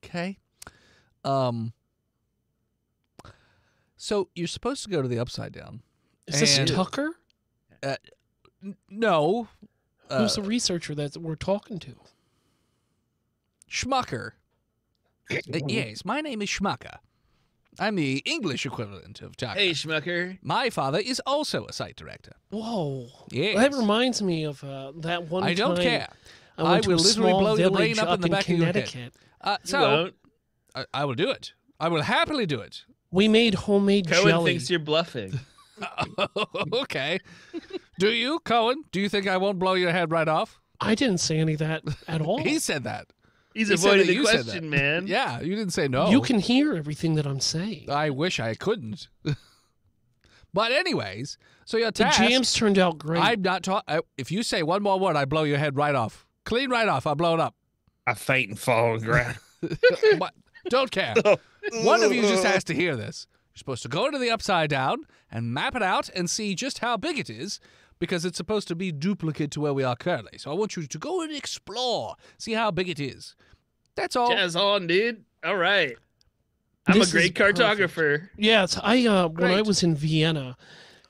Okay. So you're supposed to go to the Upside Down. Is this And- Tucker? No. Who's the researcher that we're talking to? Schmucker. Yes, my name is Schmucker. I'm the English equivalent of Tucker. Hey, Schmucker. My father is also a site director. Whoa. Yes. That reminds me of that one I don't time care. I went I to will a literally small blow your village brain up in the back of your head. Connecticut. You So won't. I will do it. I will happily do it. We made homemade Cohen jelly. thinks you're bluffing. Okay. Do you, Cohen? Do you think I won't blow your head right off? I didn't say any of that at all. He said that. He's He said avoiding that the you said question, that. man. Yeah, you didn't say no. You can hear everything that I'm saying. I wish I couldn't. But anyways, so your The task. jams turned out great. I'm not talking. If you say one more word, I blow your head right off. Clean right off. I'll blow it up. I faint and fall on the ground. But don't care. One of you just has to hear this. You're supposed to go to the Upside Down and map it out and see just how big it is, because it's supposed to be duplicate to where we are currently. So I want you to go and explore, see how big it is. That's all. Jazz on, dude. All right. I'm This a great is perfect. cartographer. Yes, when I Great. was in Vienna,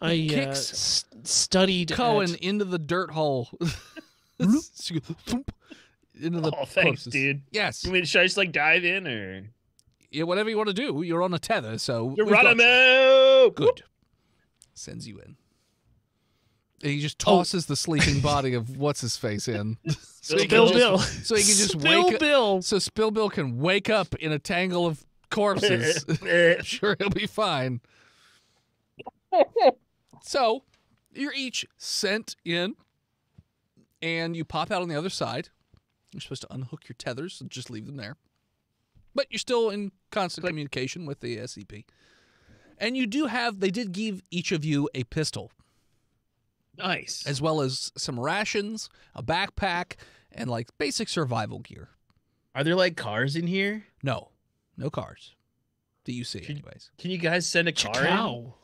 I Kicks studied Cohen at- into the dirt hole. Into the Oh, thanks, closest. dude. Yes. Should I just like dive in or? Yeah, whatever you want to do. You're on a tether, so we've got you. Geronimo! Good. Sends you in. And he just Oh. tosses the sleeping body of what's his face in. So he Spill can Bill. just, so he can just Spill wake up. Bill. So Spill Bill can wake up in a tangle of corpses. I'm sure he'll be fine. So you're each sent in, and you pop out on the other side. You're supposed to unhook your tethers and just leave them there. But you're still in constant communication with the SCP. And you do have, they did give each of you a pistol, Nice. as well as some rations, a backpack, and like basic survival gear. Are there like cars in here? No cars that you see, anyways. Can you guys send a car in? Cow.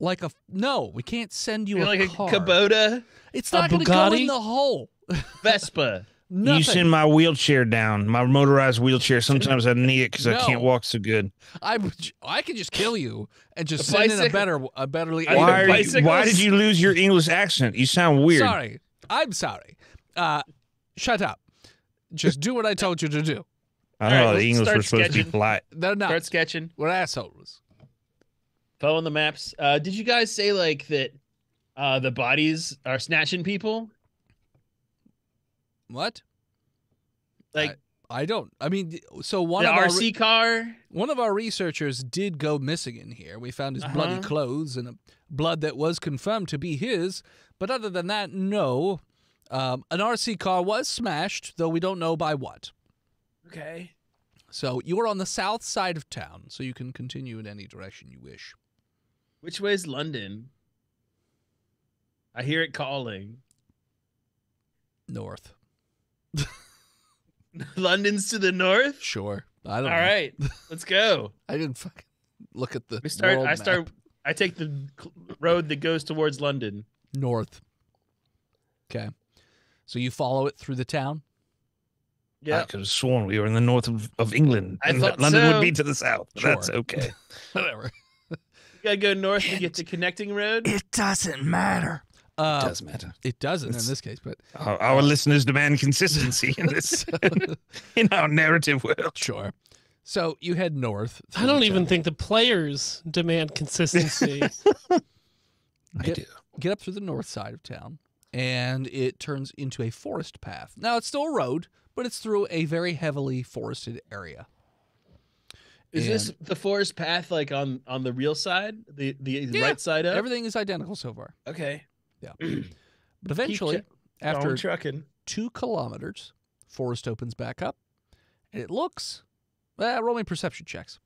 Like no, we can't send you Maybe a like car. a Kubota, It's A not going to go Bugatti? in the hole. Vespa. Nothing. You send my wheelchair down, my motorized wheelchair. Sometimes I need it because I No. can't walk so good. I can just kill you and just A send in bicycle? a betterly. I need a Why, bicycles? why did you lose your English accent? You sound weird. Sorry, I'm sorry. Shut up. Just do what I told you to do. I All know right, the let's English start was supposed to be sketching. polite. They're not. Start sketching. We're assholes. Following the maps. Did you guys say like that the bodies are snatching people? What? Like I don't. I mean, so the one of our RC car? one of our researchers did go missing in here. We found his bloody Uh-huh. clothes and blood that was confirmed to be his. But other than that, no. An RC car was smashed, though we don't know by what. Okay. So you are on the south side of town, so you can continue in any direction you wish. Which way is London? I hear it calling. North. London's to the north? Sure. I All don't know. right. Let's go. I didn't fucking look at the We start world I map. start I take the road that goes towards London. North. Okay. So you follow it through the town? I Yeah. could have sworn we were in the north of England. I and thought that London so. would be to the south. But Sure. That's okay. Whatever. You gotta go north to get to connecting road. It doesn't matter. It does matter. It doesn't It's- in this case, but Our listeners demand consistency in this in our narrative world. sure. So you head north. I don't even think the players demand consistency. I do. Get up through the north side of town, and it turns into a forest path. Now, it's still a road, but it's through a very heavily forested area. Is this And the forest path like on the real side? The Yeah, right side up? everything is identical so far. Okay. But eventually, after 2 kilometers, forest opens back up, and it looks... roll me perception checks.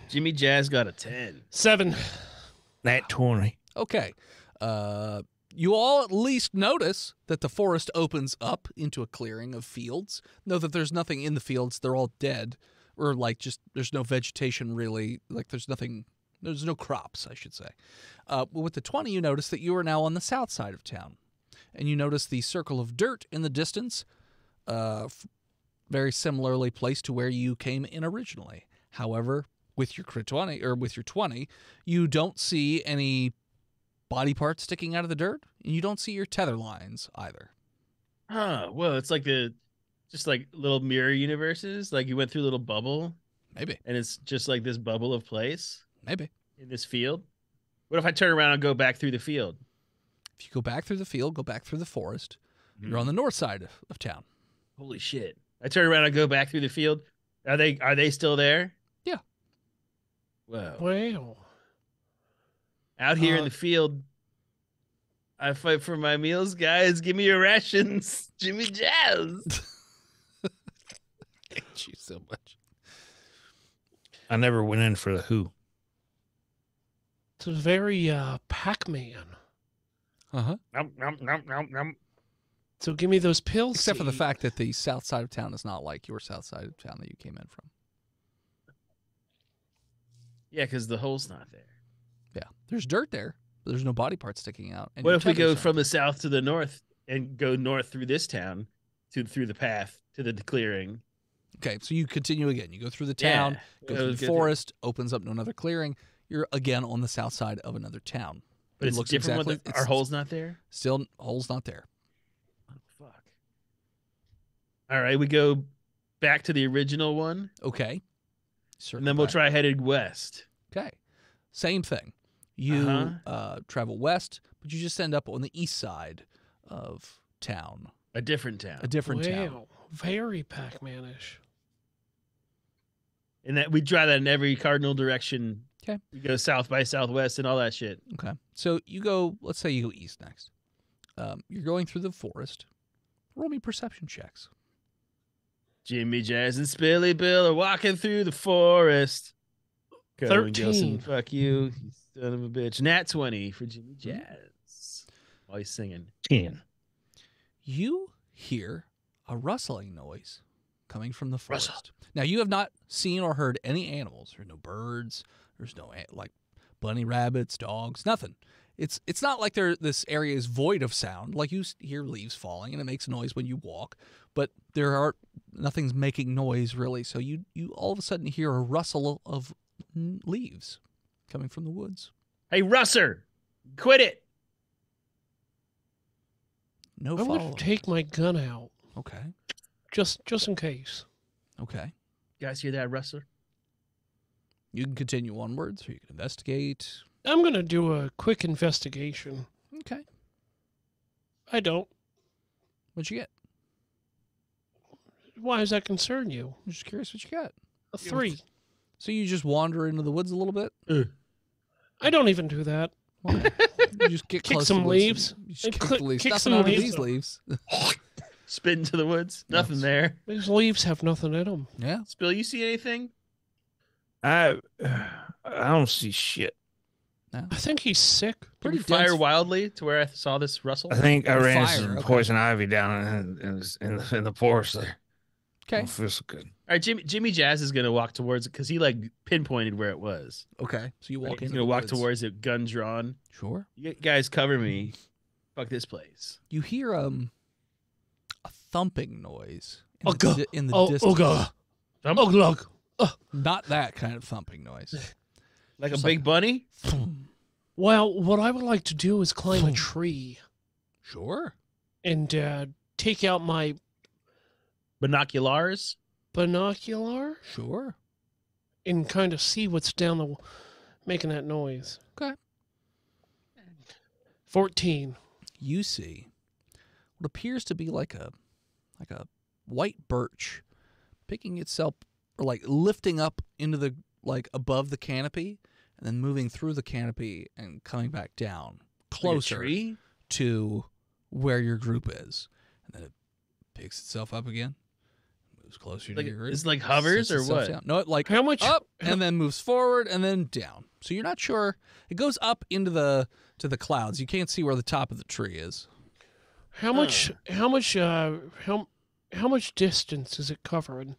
Jimmy Jazz got a 10. 7. That 20. Okay. You all at least notice that the forest opens up into a clearing of fields. Know that there's nothing in the fields. They're all dead. Or like just there's no vegetation really. Like there's no crops, I should say. With the 20, you notice that you are now on the south side of town. And you notice the circle of dirt in the distance, very similarly placed to where you came in originally. However, with your crit 20, or with your 20, you don't see any body parts sticking out of the dirt, and you don't see your tether lines either. Huh. Well, it's like just like little mirror universes. Like you went through a little bubble, Maybe. and it's just like this bubble of place Maybe. in this field. What if I turn around and go back through the field? If you go back through the field, go back through the forest, Mm-hmm. you're on the north side of town. Holy shit! I turn around and go back through the field. Are they still there? Yeah. Whoa. Wow. Out here in the field, I fight for my meals, guys. Give me your rations, Jimmy Jazz. Hate you so much. I never went in for the who. It's very Pac-Man. Uh-huh. Nom, nom, nom, nom, nom. So give me those pills. Except for the Steve. fact that the south side of town is not like your south side of town that you came in from. Yeah, because the hole's not there. Yeah. There's dirt there, but there's no body parts sticking out. And What your if we tethers go aren't from there. the south to the north and go north through this town, through the path to the clearing? Okay, so you continue again. You go through the town, go through the forest, opens up to another clearing. You're again on the south side of another town. But It it's looks different. exactly. When our hole's not there. Still, hole's not there. Oh fuck! All right, we go back to the original one, Okay. and then we'll try headed west. Okay. Same thing. You Uh-huh. travel west, but you just end up on the east side of town. A different town. A different town. Wow. Very Pac-Man-ish. And that we try that in every cardinal direction. Okay. We go south by southwest and all that shit. Okay. So you go, let's say you go east next. You're going through the forest. Roll me perception checks. Jimmy Jazz and Spilly Bill are walking through the forest. Cohen 13. Gilson, fuck you, you son of a bitch. Nat 20 for Jimmy Jazz. While he's singing. 10. You hear a rustling noise coming from the forest. Rustle. Now, you have not seen or heard any animals. There's no birds. There's no, like, bunny rabbits, dogs, nothing. It's not like this area is void of sound. Like, you hear leaves falling, and it makes a noise when you walk. But nothing's making noise, really. So you all of a sudden hear a rustle of leaves coming from the woods. Hey, Russer, quit it. No I follow. would take my gun out Okay. just in case. Okay. You guys hear that, Russer? You can continue onwards, or you can investigate. I'm gonna do a quick investigation. Okay. I don't. What'd you get? Why does that concern you? I'm just curious what you got. A 3. So you just wander into the woods a little bit? I don't even do that. Why? You just get Kick close some to the woods. leaves. You just And kick the leaves. kick Nothing some under leaves these up. leaves. Spit into the woods. Nothing there. These leaves have nothing in them. Yeah. Spill, you see anything? I don't see shit. I think he's sick. Pretty Did we fire dense. wildly to where I saw this rustle? I think I The ran fire, into some okay. poison ivy down in the forest there. I Okay. don't feel so good. All right, Jimmy Jazz is gonna walk towards it because he like pinpointed where it was. Okay. So you walk He's into gonna the walk woods. towards it, gun drawn. Sure. You guys cover me. Fuck this place. You hear a thumping noise in Oh, the, God. in the Oh, distance. God. Thump? Oh, look. Not that kind of thumping noise. Like a Just big bunny? Well, what I would like to do is climb a tree Sure. and take out my Binoculars? binocular Sure. and kind of see what's down the making that noise. Okay. 14. You see what appears to be like a white birch picking itself, or like lifting up into the, like, above the canopy and then moving through the canopy and coming back down closer Like a tree? to where your group is. And then it picks itself up again, moves moves closer Like to your. it's like hovers sets or itself what? down. No, it like How much? up and then moves forward and then down. So you're not sure. It goes up into the clouds. You can't see where the top of the tree is. How much? How much? How much distance is it covering?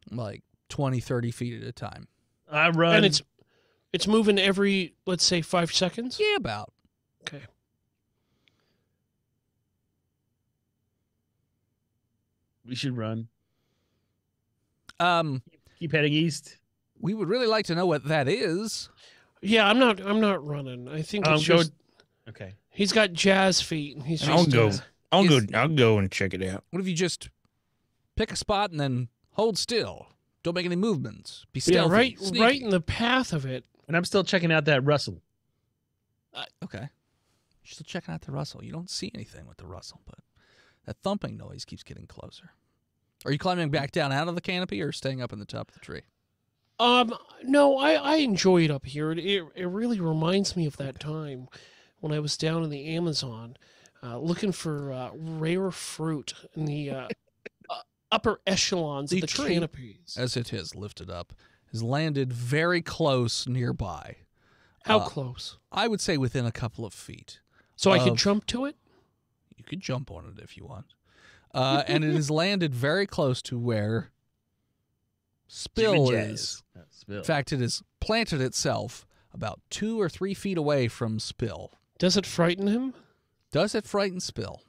Like 20, 30 feet at a time. I run. And it's moving every, let's say, 5 seconds. Yeah, about. Okay. We should run. Um, Keep heading east. we would really like to know what that is. Yeah, I'm not running. I think it's Go. just Okay. he's got jazz feet and he's I'll just go. Is- I'll go and check it out. What if you just pick a spot and then hold still? Don't make any movements. Be stealthy. yeah, right sneaky. in the path of it. And I'm still checking out that rustle. Okay. You're still checking out the rustle. You don't see anything with the rustle, but that thumping noise keeps getting closer. Are you climbing back down out of the canopy or staying up in the top of the tree? No, I enjoy it up here. It really reminds me of that time when I was down in the Amazon, looking for rare fruit in the upper echelons The of the tree, canopies. As it has lifted up, has landed very close nearby. How close? I would say within a couple of feet. So I could of- jump to it? You could jump on it if you want. And it has landed very close to where Spill Jimmy is. Jazz. Spill. In fact, it has planted itself about 2 or 3 feet away from Spill. Does it frighten him? Does it frighten Spill?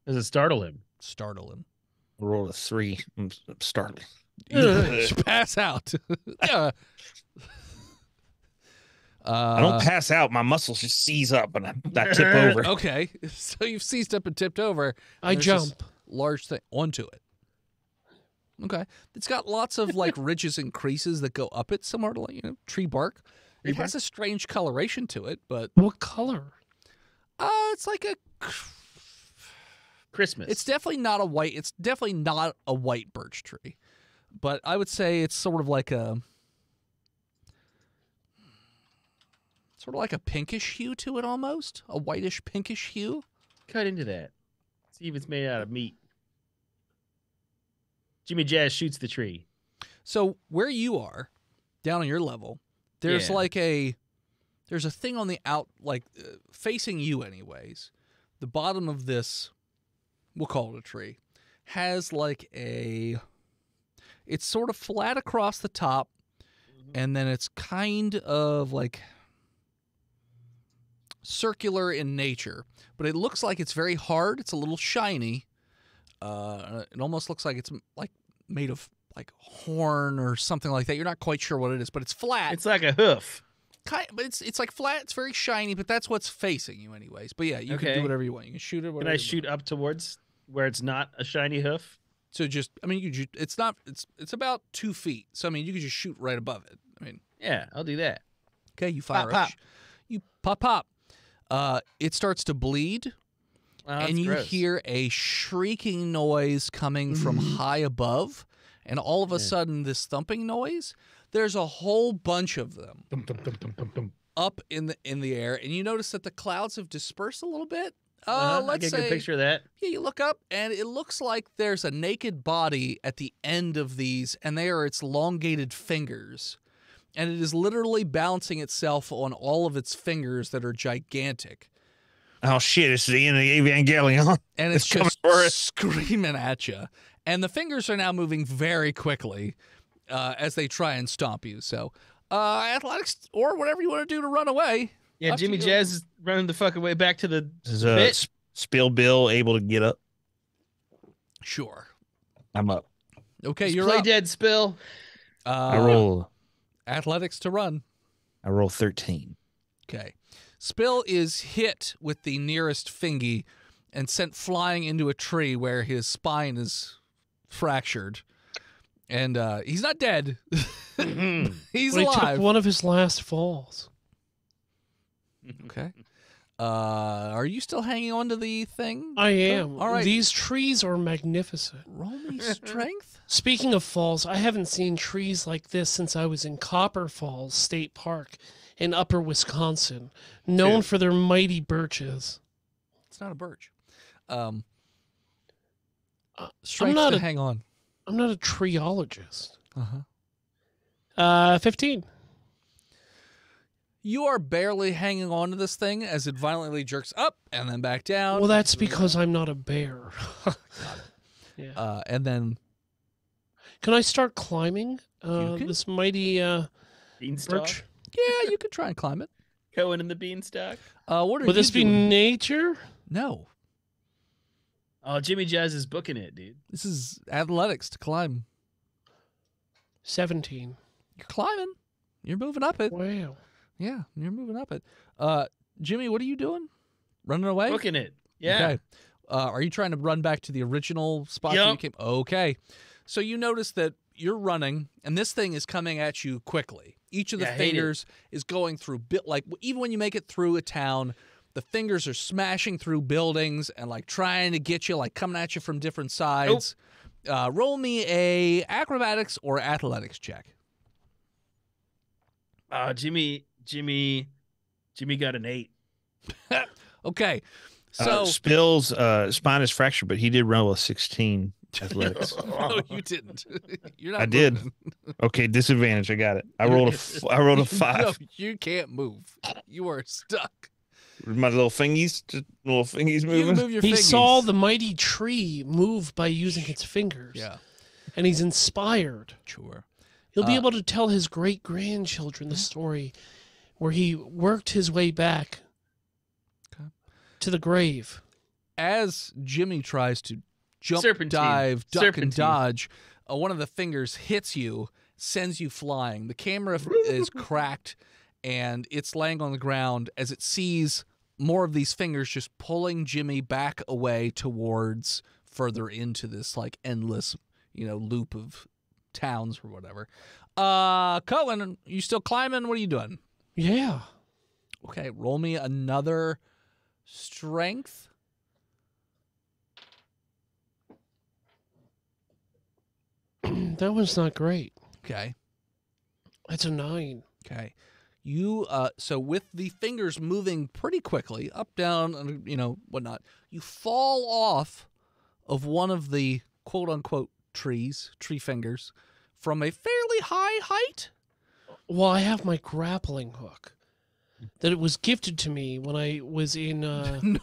Does it startle him? Startle him? I rolled a 3. I'm startled. You pass out. Yeah. I don't pass out. My muscles just seize up and I tip over. Okay, so you've seized up and tipped over. I There's this jump. large thing onto it. Okay, it's got lots of like ridges and creases that go up it, similar to like, tree bark. It has a strange coloration to it, but What color? it's like a. Christmas. It's definitely not a white. It's definitely not a white birch tree, but I would say it's sort of like a pinkish hue to it, almost a whitish pinkish hue. Cut into that. See if it's made out of meat. Jimmy Jazz shoots the tree. So where you are, down on your level, there's Yeah. there's a thing on the facing you anyways. The bottom of this, we'll call it a tree, has it's sort of flat across the top, and then it's kind of like circular in nature, but it looks like it's very hard. It's a little shiny. It almost looks like it's like made of like horn or something like that. You're not quite sure what it is, but it's flat. It's like a hoof. But it's like flat. It's very shiny, but that's what's facing you anyways. But yeah, you can Okay. do whatever you want. You can shoot it. Can Whatever I you shoot want. up towards where it's not a shiny hoof? So it's not. It's about 2 feet. So I mean, you could just shoot right above it. I mean, Yeah, I'll do that. okay, you fire Pop, it. You pop. It starts to bleed. Oh, that's And you gross. hear a shrieking noise coming from high above, and all of a sudden, this thumping noise. There's a whole bunch of them Dum, dum, dum, dum, dum, dum. up in the air, and you notice that the clouds have dispersed a little bit. I Let's get a good say, picture of that. yeah, you look up, and it looks like there's a naked body at the end of these, and they are its elongated fingers, and it is literally balancing itself on all of its fingers that are gigantic. Oh shit! It's the end of the Evangelion. And it's It's coming just for us. screaming at you. And the fingers are now moving very quickly as they try and stomp you. So, athletics or whatever you want to do to run away. Yeah, Up to Jimmy you. Jazz is running the fucking way back to the Is bit. Spill Bill able to get up? Sure. I'm up. Okay, Just you're play up. dead, Spill. I roll Athletics to run. 13. Okay. Spill is hit with the nearest fingy and sent flying into a tree where his spine is fractured. And he's not dead. He's Well, he alive. took one of his last falls. Okay. Are you still hanging on to the thing? I am. All right. These trees are magnificent. Roll me strength. Speaking of falls, I haven't seen trees like this since I was in Copper Falls State Park in upper Wisconsin, known for their mighty birches. It's not a birch. I'm Strength not to a- hang on. I'm not a treeologist. Uh-huh. 15. You are barely hanging on to this thing as it violently jerks up and then back down. Well, that's because I'm not a bear. Yeah. And then Can I start climbing can. this mighty Beanstalk. birch? yeah, you could try and climb it. Cohen and the Beanstalk. What are Would you this be doing? nature? No, Oh, Jimmy Jazz is booking it, dude. this is athletics to climb. 17. You're climbing. You're moving up it. Wow. Yeah, you're moving up it. Jimmy, what are you doing? Running away? Booking it. Yeah. Okay. Are you trying to run back to the original spot that you Yup. came? Okay. So you notice that you're running, and this thing is coming at you quickly. Each of the Yeah, I hate it. fingers is going through like even when you make it through a town, the fingers are smashing through buildings and like trying to get you, like coming at you from different sides. Roll me a acrobatics or athletics check. Jimmy got an 8. Okay. So Spill's spine is fractured, but he did roll a 16 athletics. no, you didn't. You're not. I did. moving. Okay, disadvantage. I got it. I rolled a 5. No, you can't move. You are stuck. My little fingies, just little fingies You moving. can move your He fingers. saw the mighty tree move by using its fingers. Yeah, And he's inspired. sure. He'll be able to tell his great-grandchildren the story where he worked his way back Okay. to the grave. As Jimmy tries to jump, Serpentine. dive, duck, and Serpentine. dodge, one of the fingers hits you, sends you flying. The camera is cracked, and it's laying on the ground as it sees more of these fingers just pulling Jimmy back away towards further into this like endless, loop of towns or whatever. Cohen, you still climbing? What are you doing? Yeah. Okay, roll me another strength. That one's not great. Okay. That's a 9. Okay. You so with the fingers moving pretty quickly, up, down, and whatnot, you fall off of one of the quote unquote tree fingers from a fairly high height. Well, I have my grappling hook that it was gifted to me when I was in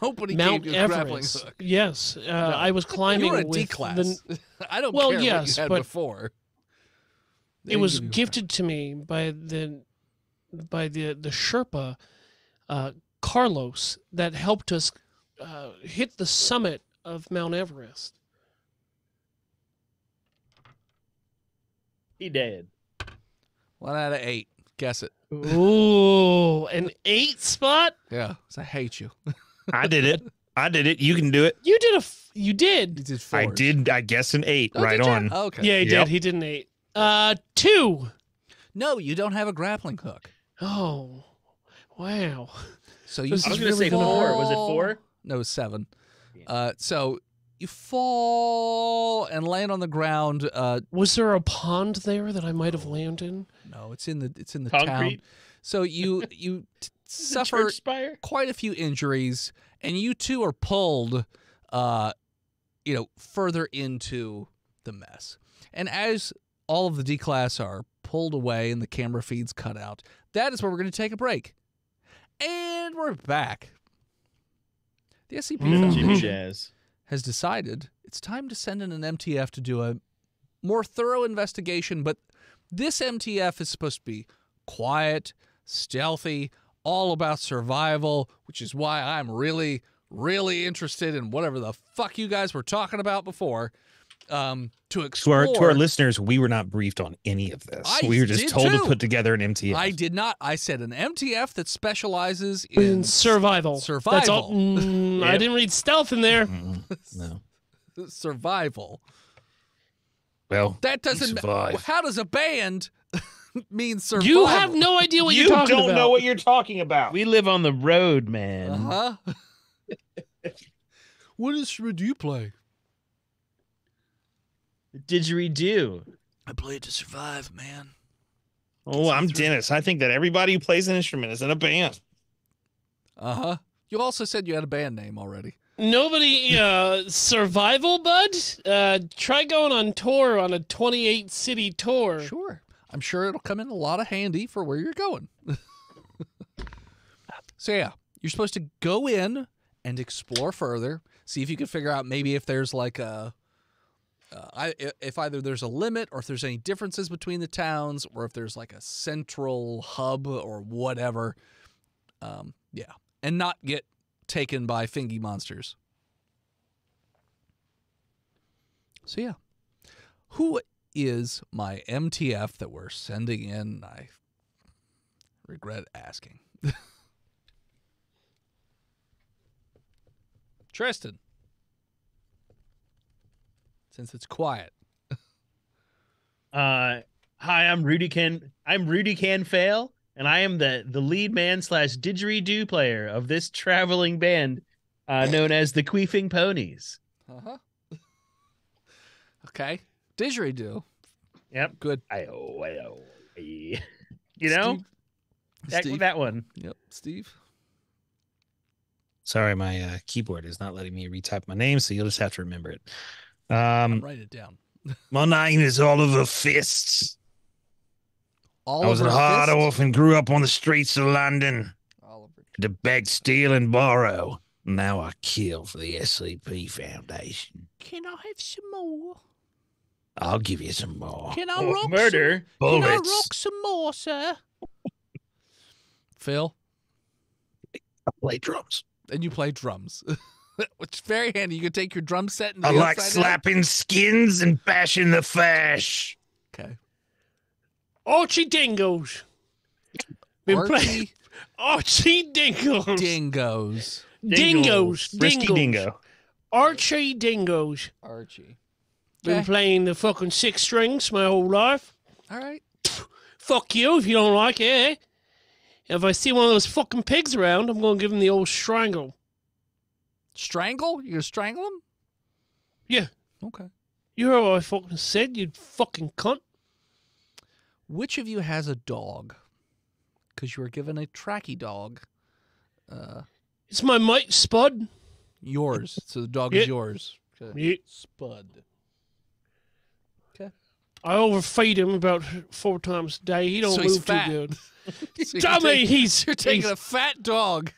Nobody Mount gave you a grappling Everest. hook. Yes, I was climbing You were a with D class. the I don't Well, care yes, what you had but before. They it was didn't give you a gifted to me by the Sherpa Carlos that helped us hit the summit of Mount Everest. He dead. 1 out of 8. Guess it. Ooh, an 8 spot? Yeah, 'cause I hate you. I did it. You can do it. You did you You did. did I 4. did. I guess an 8. Oh, right did ya? on. Oh, okay. Yeah, he Yep. did. He did an 8. 2. No, you don't have a grappling hook. Oh, wow. So you. This I was is going to say really 4. Was it fall- 4? No, 7. So you fall and land on the ground. Was there a pond there that I might have landed in? No, it's in the town. Concrete? So you The suffer church spire? quite a few injuries, and you two are pulled, further into the mess. And as all of the D class are pulled away and the camera feeds cut out, that is where we're going to take a break. And we're back. The SCP Jimmy Foundation Jazz. has decided it's time to send in an MTF to do a more thorough investigation, but this MTF is supposed to be quiet, stealthy, all about survival, which is why I'm really, really interested in whatever the fuck you guys were talking about before. To To explore. our listeners, we were not briefed on any of this. I We were just did told too. to put together an MTF. I did not. I said an MTF that specializes In in survival. That's all. Survival. I Yep. didn't read stealth in there. No. survival. Well, That doesn't. survive. How does a band mean survival? You have no idea what you're talking about. you're talking about. We live on the road, man. Uh-huh. What instrument do you play? Didgeridoo. I play it to survive, man. Oh, I'm Dennis. I think that everybody who plays an instrument is in a band. Uh-huh. You also said you had a band name already. Nobody survival, bud? Try going on tour on a 28 city tour. Sure. I'm sure it'll come in a lot of handy for where you're going. So yeah, you're supposed to go in and explore further, see if you can figure out maybe if there's like if either there's a limit or if there's any differences between the towns or if there's like a central hub or whatever. Yeah, and not get taken by fingy monsters. So yeah, who is my MTF that we're sending in? I regret asking. Tristan, since it's quiet. Hi, I'm Rudy Canfail, and I am the lead man / didgeridoo player of this traveling band known as the Queefing Ponies. Uh-huh. Okay. Didgeridoo. Yep. Good. You know? Steve. That one. Yep. Steve. Sorry, my keyboard is not letting me retype my name, so you'll just have to remember it. Write it down. My name is Oliver Fists. I was a Oliver hard Fist? orphan, grew up on the streets of London. Oliver. To beg, steal, and borrow. Now I kill for the SCP Foundation. Can I have some more? I'll give you some more. Can I rock Murder. Some, can I Bullets. rock some more, sir? Phil, I play drums. and you play drums, which is very handy. You can take your drum set and I like slapping skins and bashing the fash. Okay. Archie Dingoes. Been playing Archie Dingoes. Dingoes. Dingoes. Risky Dingoes. dingo. Archie Dingoes. Archie. Been Okay. playing the fucking six strings my whole life. All right. Fuck you if you don't like it, eh? If I see one of those fucking pigs around, I'm going to give him the old strangle. Strangle? You gonna strangle him? Yeah. Okay. You heard what I fucking said, you fucking cunt. Which of you has a dog? Because you were given a tracky dog. It's my mate, Spud. Yours. So the dog Yeah. is yours. Okay. Yeah. Spud. Okay. I overfeed him about 4 times a day. He don't So he's move too fat. good. So I mean, you're taking he's- a fat dog.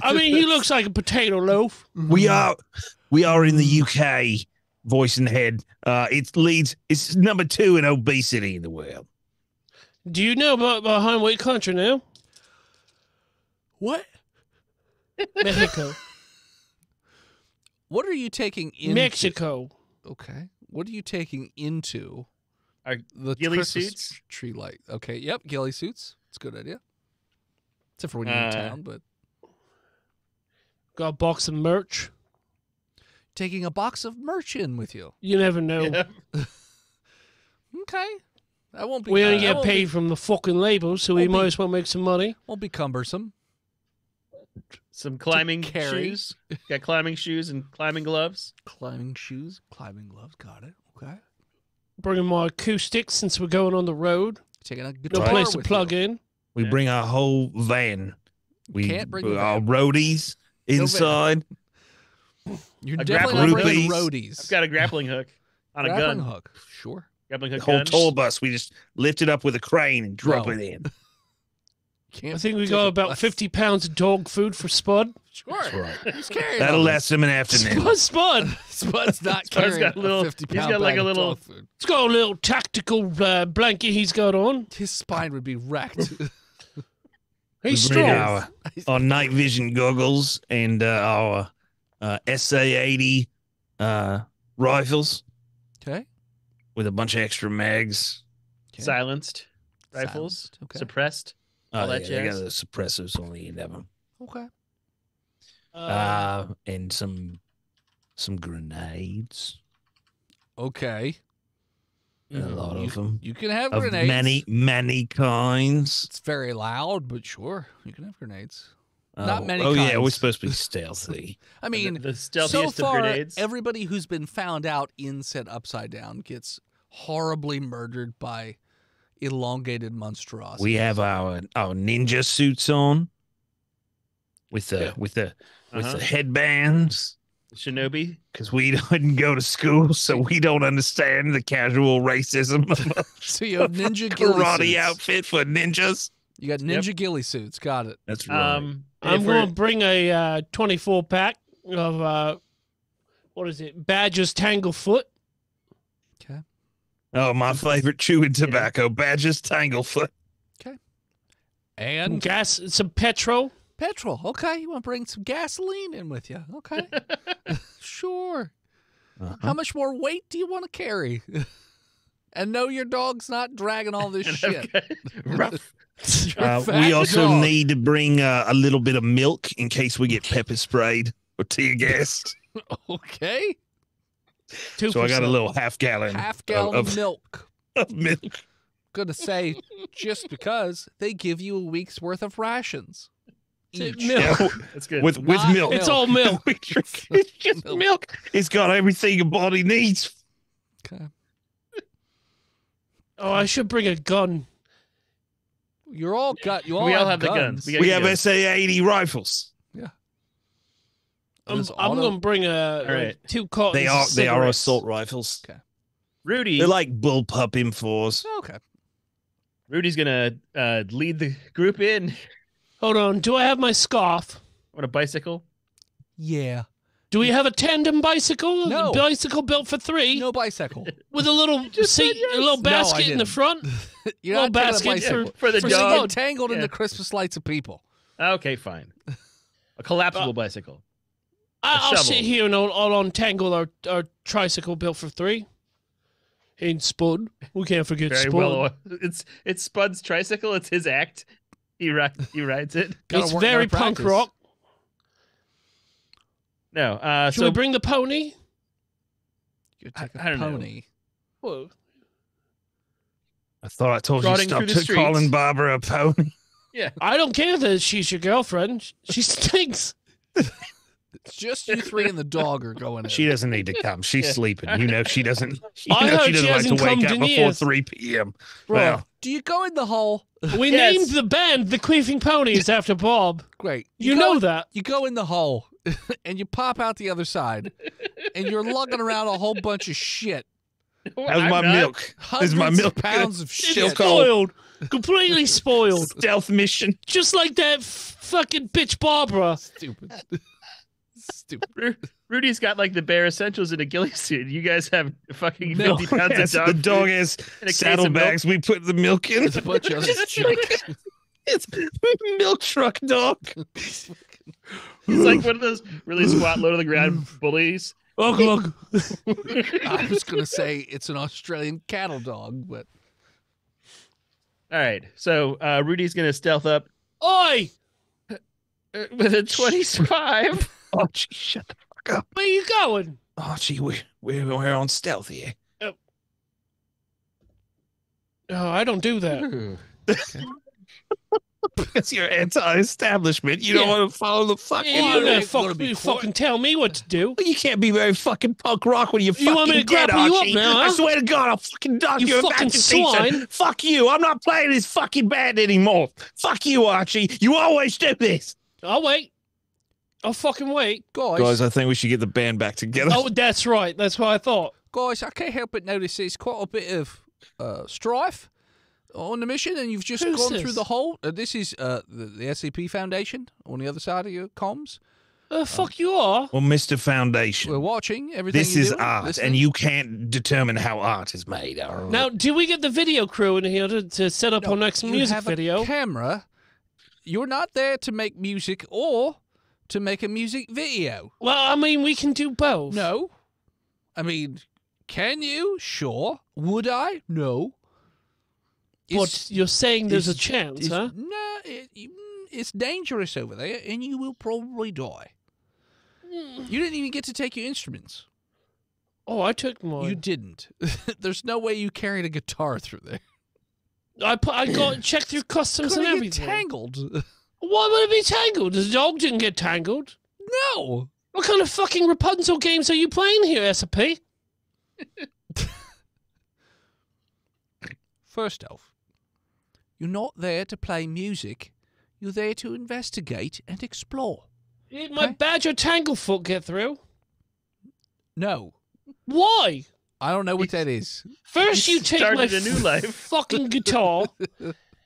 I mean, he looks like a potato loaf. We are in the UK, voice and head. It's number 2 in obesity in the world. Do you know about behind what country now? What? Mexico. What are you taking into Mexico. Okay. What are you taking into Our the ghillie Christmas suits? tree light? Okay. Yep. Ghillie suits. It's a good idea. Except for when you're in town, but Got a box of merch. taking a box of merch in with you. You never know. Yeah. Okay. That won't be. We only that get won't paid from the fucking label, so we Won't be- might as well make some money. Won't be cumbersome. Some climbing carry. shoes. Got climbing shoes and climbing gloves. Climbing shoes, climbing gloves. Got it. Okay. Bringing my acoustics since we're going on the road. Taking a No guitar place to with plug you. in. We Yeah. bring our whole van. We Can't bring the our van. roadies van. inside. You're A definitely grappling not bringing hook. roadies. I've got a grappling hook on a Grappling gun. hook. Sure. Grappling The hook whole gun. tour bus. We just lift it up with a crane and drop No. it in. Can't I think we take got a about bus. 50 pounds of dog food for Spud. Sure. That's right. Who's carrying That'll all last him an afternoon. Spud! Spud's not Spud's carrying got a little- 50 he's pound got like bag a of little- dog food. It's got a little tactical blanket he's got on. His spine would be wrecked. He's We bring strong. our night vision goggles and our SA-80 rifles Okay. with a bunch of extra mags. Silenced. Rifles. Silenced, okay. Suppressed. All that They got jazz. the suppressors on the end of them. Okay. And some grenades. Okay. A lot of them. You can have Of grenades. many kinds. It's very loud, but sure, you can have grenades. Not many Oh yeah, kinds. we're supposed to be stealthy. I mean, the so stealthiest far, of grenades. everybody who's been found out in said Upside Down gets horribly murdered by elongated monstrosities. We have our ninja suits on with the Uh-huh. headbands. Shinobi. Because we didn't go to school, so we don't understand the casual racism of So you have ninja ghillie karate suits. outfit for ninjas. You got ninja ghillie suits. Got it. That's right. I'm going to bring a 24 pack of what is it? Badger's Tanglefoot. Okay. Oh, my favorite chewing tobacco, Badger's Tanglefoot. And Some petrol. petrol. Okay. You want to bring some gasoline in with you? Okay. Sure. How much more weight do you want to carry? And no, your dog's not dragging all this shit. Rough. You're a fat We also dog. need to bring a little bit of milk in case we get pepper sprayed or tear gassed. Okay. 2%. So I got a little half-gallon Half gallon of milk. of milk. Gonna say just because they give you a week's worth of rations. Each. Milk. Yeah, That's good. with Not milk. It's all milk. We drink- it's just milk. It's got everything a body needs. Okay. Oh, I should bring a gun. You're all got. You all We all have have the guns. We have SA-80 rifles. I'm There's going to bring All right. 2 cartons. They of are cigarettes. assault rifles. Rudy. They're like bullpup M4s. Okay. Rudy's gonna lead the group in Hold on. Do I have my scarf? on a bicycle. Yeah. Do we have a tandem bicycle? No. A bicycle built for 3 No bicycle. with a little seat, a little No, I basket in the didn't. front. You're Little not taking a basket bicycle. for the You're dog. tangled in Yeah. the Christmas lights of people. Okay, fine. A collapsible bicycle. I'll shovel. sit here and I'll untangle our tricycle built for 3. And Spud. We can't forget Very Spud. well. It's Spud's tricycle. It's his act. He rides it. Gotta It's work, very gotta punk practice. rock. No. Should So we bring the pony? You take a I don't know. pony. Whoa. I thought I told you Trotting through stop the streets. calling Barbara a pony. I don't care that she's your girlfriend. She stinks. It's just you three and the dog are going in. She doesn't need to come. She's sleeping. You know she doesn't. You I know heard she doesn't she like to hasn't wake come up in before years. 3 p.m. Bro, Well, Do you go in the hole? we Yes. named the band the Queefing Ponies after Bob. Great. You go know in- that. You go in the hole and you pop out the other side and you're lugging around a whole bunch of shit. how's I'm my not- milk? Is Hundreds my milk of pounds of It's shit. Still cold. spoiled. Completely spoiled. Stealth mission. Just like that fucking bitch Barbara. Stupid. Stupid. Rudy's got like the bare essentials in a ghillie suit. You guys have fucking No. 50 pounds Yes, of the dog dog food has and a case of milk. saddlebags. We put the milk in. It's a bunch of other junk. It's milk truck dog. He's like one of those really squat, low to the ground bullies. Ugh, ugh. I was going to say it's an Australian cattle dog, but All right. So Rudy's going to stealth up Oi! with a 25. Archie, shut the fuck up. Where you going? Archie, we're on stealth here. Oh, I don't do that. Because you're anti-establishment. You don't Yeah. want to follow the fucking. You Well, don't it's gonna be you court. fucking tell me what to do. You can't be very fucking punk rock when you're You fucking want me to dead, grapple you up Archie. now, I huh? swear to God, I'll fucking dog You you. fucking swine. Fuck you. I'm not playing this fucking band anymore. Fuck you, Archie. You always do this. I'll wait. I'll fucking wait. guys, I think we should get the band back together. Oh, that's right. That's what I thought. guys, I can't help but notice there's quite a bit of strife on the mission, and you've just Who's gone this? through the whole. This is the SCP Foundation on the other side of your comms. Fuck you are. Well, Mr. Foundation, We're watching everything. this you is do, art, listening. and you can't determine how art is made. all right? Now, do we get the video crew in here to set up No, our next you music have video? A camera. You're not there to make music or to make a music video. Well, I mean, we can do both. No. I mean, can you? Sure. Would I? No. But you're saying there's a it's- chance, huh? No, it's dangerous over there, and you will probably die. You didn't even get to take your instruments. Oh, I took mine. You didn't. There's no way you carried a guitar through there. I got checked through customs and Could've get everything. tangled. Why would it be tangled? The dog didn't get tangled. No. What kind of fucking Rapunzel games are you playing here, SAP? First off, you're not there to play music. You're there to investigate and explore. Did my Okay. badger Tanglefoot get through? No, Why? I don't know what that is. First, you take my started a new life. fucking guitar.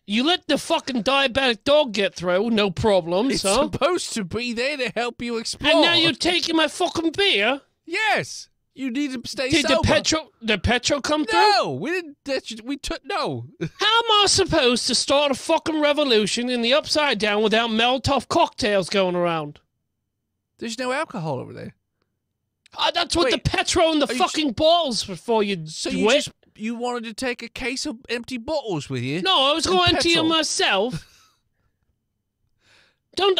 You let the fucking diabetic dog get through, no problems, It's huh? supposed to be there to help you explore. And now you're taking my fucking beer. Yes, you need to stay Did sober. the petrol come through? No, we didn't. We took no. How am I supposed to start a fucking revolution in the Upside Down without Molotov cocktails going around? There's no alcohol over there. That's what Wait, the petrol and the are you fucking bottles were for, you So twit. you wanted to take a case of empty bottles with you? No, I was and going to empty them petrol. myself.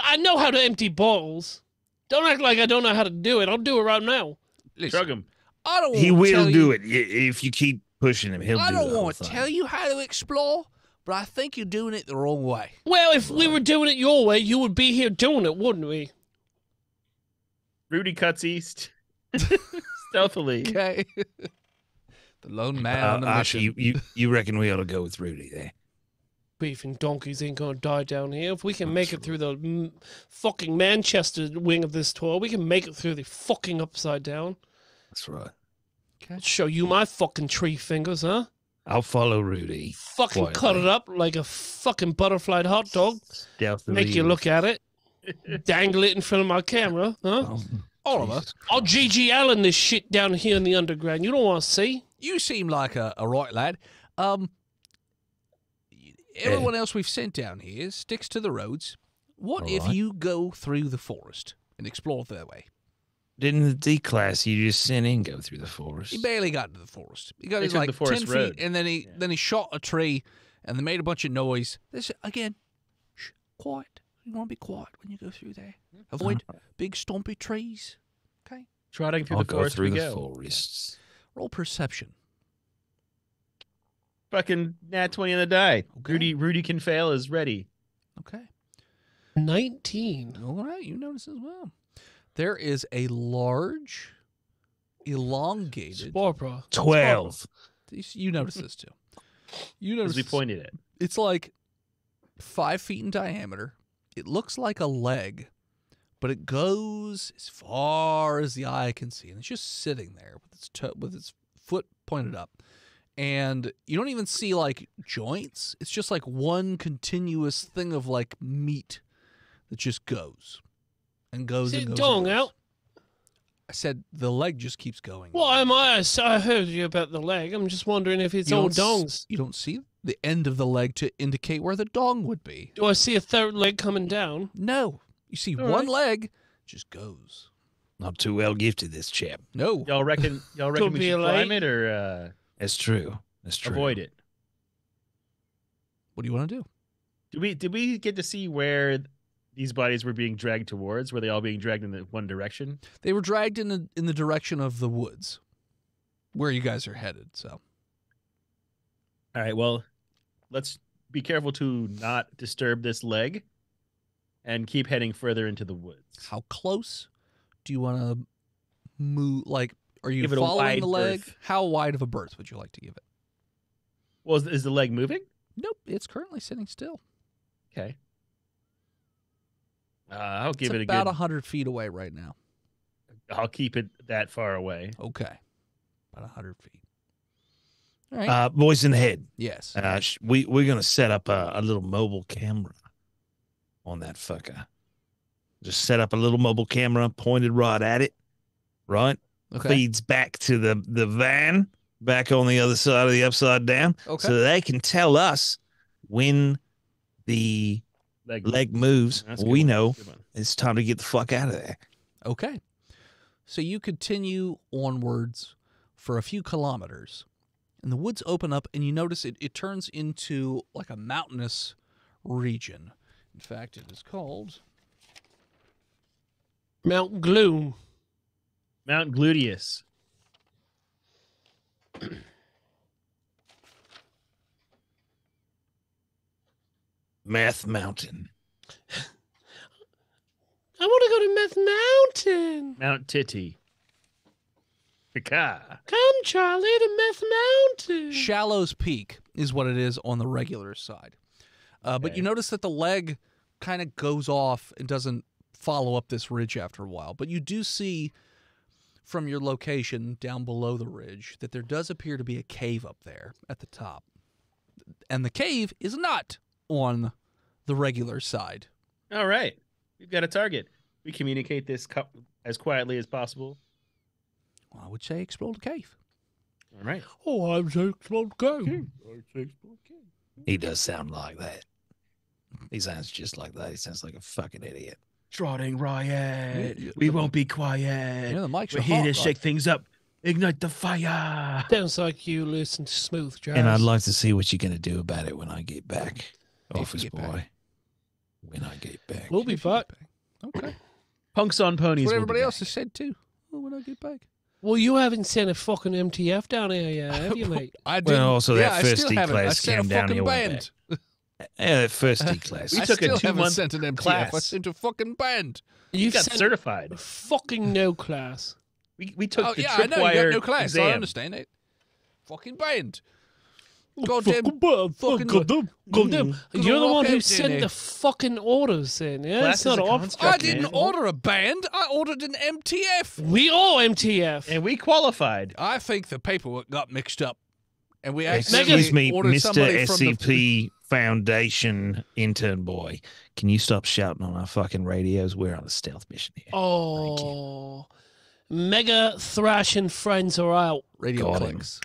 I know how to empty bottles. Don't act like I don't know how to do it. I'll do it right now. Listen, Shrug him. I don't. He wanna will tell do you, it if you keep pushing him. He'll I do don't the whole want to thing. tell you how to explore, but I think you're doing it the wrong way. Well, if we were doing it your way, you would be here doing it, wouldn't we? Rudy cuts east stealthily. Okay. The lone man on the mission. Archie, you reckon we ought to go with Rudy there? Beef and donkeys ain't gonna die down here. If we can make it through the fucking Manchester wing of this tour, we can make it through the fucking Upside Down. That's right. I'll show you my fucking tree fingers, huh? I'll follow Rudy. Fucking cut Quietly. it up like a fucking butterfly hot dog. Stealthily. Make you look at it. Dangle it in front of my camera, huh? Oh, Oliver, Jesus I'll Christ. G.G. Allen this shit down here in the underground. You don't want to see. you seem like a right lad. Everyone else we've sent down here sticks to the roads. What All if right. you go through the forest and explore their way? Didn't the D class you just sent in go through the forest? He barely got into the forest. He got They in took like the forest 10 road. feet, and then he shot a tree, and they made a bunch of noise. This again, shh, quiet. You want to be quiet when you go through there. Avoid big stompy trees. Okay. Trotting through I'll the go forest through we the go. forests. Roll perception. Fucking nat 20 on the die. Okay. Rudy can fail is ready. Okay. 19. All right, you notice as well. There is a large, elongated. Barbara. 12. You notice this too. You notice As we this. pointed at. It's like 5 feet in diameter. It looks like a leg, but it goes as far as the eye can see, and it's just sitting there with its foot pointed up. And you don't even see like joints. It's just like one continuous thing of like meat that just goes and goes Is and it goes. dong and goes. out? I said the leg just keeps going. Well, I heard you about the leg. I'm just wondering if it's You all don't dongs. You don't see the end of the leg to indicate where the dong would be. Do I see a third leg coming down? No. You see All one right. leg just goes. Not too well gifted, this chap. No. Y'all reckon Could we be should a climb light. it or That's true. That's true. avoid it? What do you want to do? Did we get to see where these bodies were being dragged towards? Were they all being dragged in the one direction? They were dragged in the direction of the woods, where you guys are headed. So All right, well, let's be careful to not disturb this leg and keep heading further into the woods. how close do you want to move? Like, are you Give it a following wide the leg? berth. How wide of a berth would you like to give it? Well, is the leg moving? Nope, it's currently sitting still. Okay. I'll It's give it a about good. 100 feet away right now. I'll keep it that far away. Okay, about 100 feet. All right. Voice in the head. Yes. We're gonna set up a little mobile camera on that fucker. Just set up a little mobile camera pointed right at it, right? Okay. Feeds back to the van back on the other side of the Upside Down, Okay. so they can tell us when the leg moves. That's a good We one. know Good one. it's time to get the fuck out of there. Okay. So you continue onwards for a few kilometers, and the woods open up, and you notice it turns into like a mountainous region. In fact, it is called Mount Gloom. Mount Gluteus. Meth Mountain. I want to go to Meth Mountain. Mount Titty. Pika. Come, Charlie, to Meth Mountain. Shallows Peak is what it is on the regular side. But Okay. you notice that the leg kind of goes off and doesn't follow up this ridge after a while. But you do see from your location down below the ridge that there does appear to be a cave up there at the top. And the cave is not on the regular side. All right. We've got a target. We communicate this as quietly as possible. Well, I would say explore the cave. All right. Oh, I'm so explode go. He does sound like that. He sounds just like that. He sounds like a fucking idiot. Trotting riot. Yeah, We won't be quiet. Yeah, the mics We're are here hot, to right? shake things up. Ignite the fire. Sounds like you listen to smooth jazz. And I'd like to see what you're going to do about it when I get back, you office get boy. back. When I get back. We'll be back. Okay. Punks on ponies. That's what will be everybody back. else has said too. Oh, when I get back. Well, you haven't sent a fucking MTF down here yet, have you, mate? I did. also that I first still D haven't. I class sent came a down fucking here, went band. Yeah, that first D class. We I took a still haven't 2-month sent an MTF. I class. sent a fucking band. You've got sent certified. fucking no class. We took Oh the yeah, I know you tripwire got no class. exam. I understand it. Fucking band. Goddamn. fucking- goddamn. Gonna You're the walk one who out sent there. the fucking orders in. Yeah, Class it's not is a off. construct, I didn't man. order a band. I ordered an MTF. We all MTF. And we qualified. I think the paperwork got mixed up, and we Excuse accidentally me, ordered somebody Mr. from the. SCP Foundation intern boy. Can you stop shouting on our fucking radios? We're on a stealth mission here. Oh, Mega Thrash and friends are out. Radio Got him. clicks.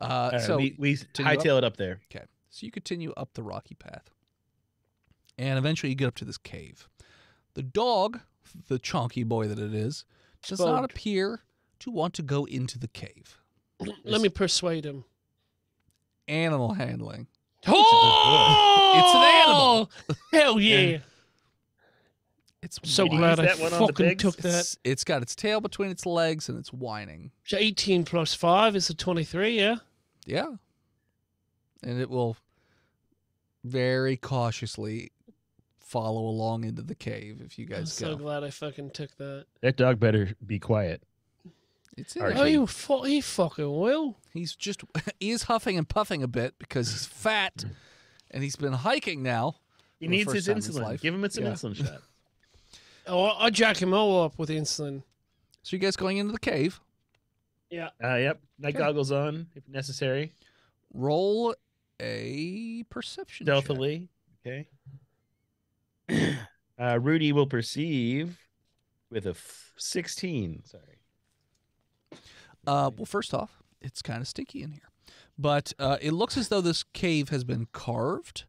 All right, So we continue up? hightail it up there. Okay. So you continue up the rocky path. And eventually you get up to this cave. The dog, the chonky boy that it is, does not Spoke. appear to want to go into the cave. Let me persuade him. Animal handling. Oh, hell yeah! It's So Did you glad use I that one on the fucking pigs? took that. it's got its tail between its legs and it's whining. So 18 plus 5 is a 23, yeah? Yeah. And it will very cautiously follow along into the cave if you I'm guys so go. glad I fucking took that. That dog better be quiet. It's in All there. right. Oh, he fucking will. He's just he is huffing and puffing a bit because he's fat and he's been hiking now. He for the needs his first time in his insulin. life. Give him some Yeah. insulin shot. Oh, I jack him all up with insulin. So you guys going into the cave? Yeah. Yep. Night Okay. goggles on if necessary. Roll a perception check. Stealthily. Okay. Rudy will perceive with a 16. Sorry. Well, first off, it's kind of stinky in here, but it looks as though this cave has been carved,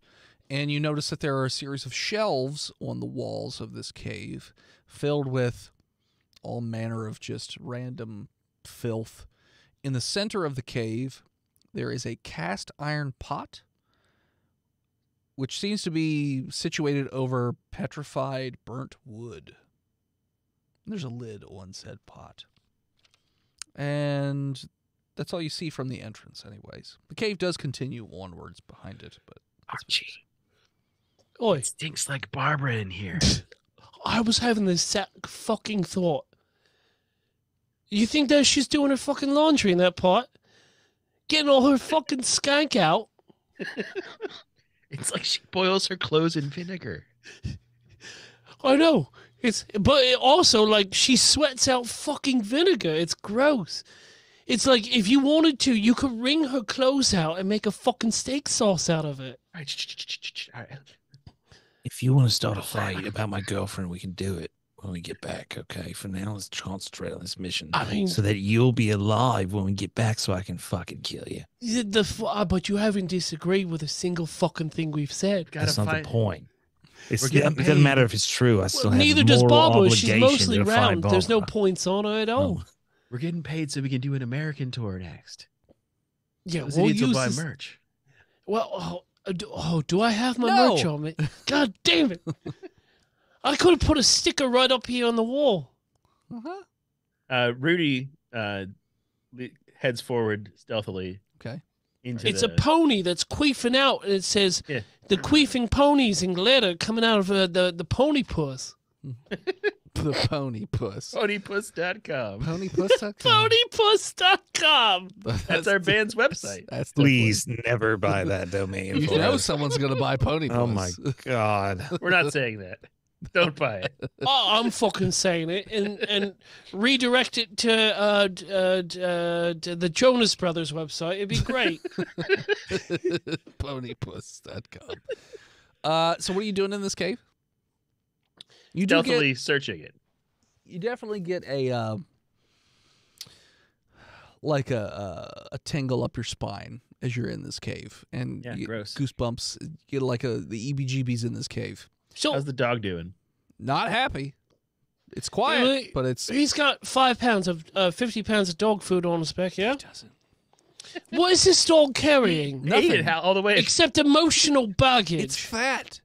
and you notice that there are a series of shelves on the walls of this cave filled with all manner of just random filth. In the center of the cave, there is a cast iron pot, which seems to be situated over petrified burnt wood. There's a lid on said pot. And that's all you see from the entrance, anyways. The cave does continue onwards behind it, but Archie. Oi, Stinks like Barbara in here. I was having this fucking thought. You think that she's doing her fucking laundry in that pot? Getting all her fucking skank out? It's like she boils her clothes in vinegar. I know. But it also, like, she sweats out fucking vinegar. It's gross. It's like, if you wanted to, you could wring her clothes out and make a fucking steak sauce out of it. All right. All right. If you want to start a fight about my girlfriend, we can do it when we get back, okay? For now, let's concentrate on this mission I mean, so that you'll be alive when we get back so I can fucking kill you. but you haven't disagreed with a single fucking thing we've said. Gotta That's not find- the point. It We're getting doesn't paid. matter if it's true. I still have Neither does moral Barbara. She's obligation mostly to fight round. There's no Barbara. points on her at all. No. We're getting paid so we can do an American tour next. Yeah, Those we'll idiots will use buy this. merch. Well, do I have my No. merch on me? God damn it! I could have put a sticker right up here on the wall. Rudy heads forward stealthily okay. into It's the... a pony that's queefing out, and it says Yeah. the queefing ponies in glitter coming out of the pony puss. The pony puss. Ponypuss.com. Ponypuss.com. Ponypuss.com. That's our band's website. That's Please never buy that domain. You for know us. someone's gonna buy pony puss. Oh my god. We're not saying that. Don't buy it. Oh, I'm fucking saying it, and redirect it to the Jonas Brothers website. It'd be great. Ponypuss.com. So what are you doing in this cave? You do Stealthily searching it. you definitely get a like a tingle up your spine as you're in this cave, and Yeah, you get gross. goosebumps. You get like the EBGBs in this cave. So How's the dog doing? Not happy. It's quiet, Really? but it's he's got 5 pounds of 50 pounds of dog food on his back. Yeah. doesn't. What is this dog carrying? Ate it all the way. Except emotional baggage. It's fat.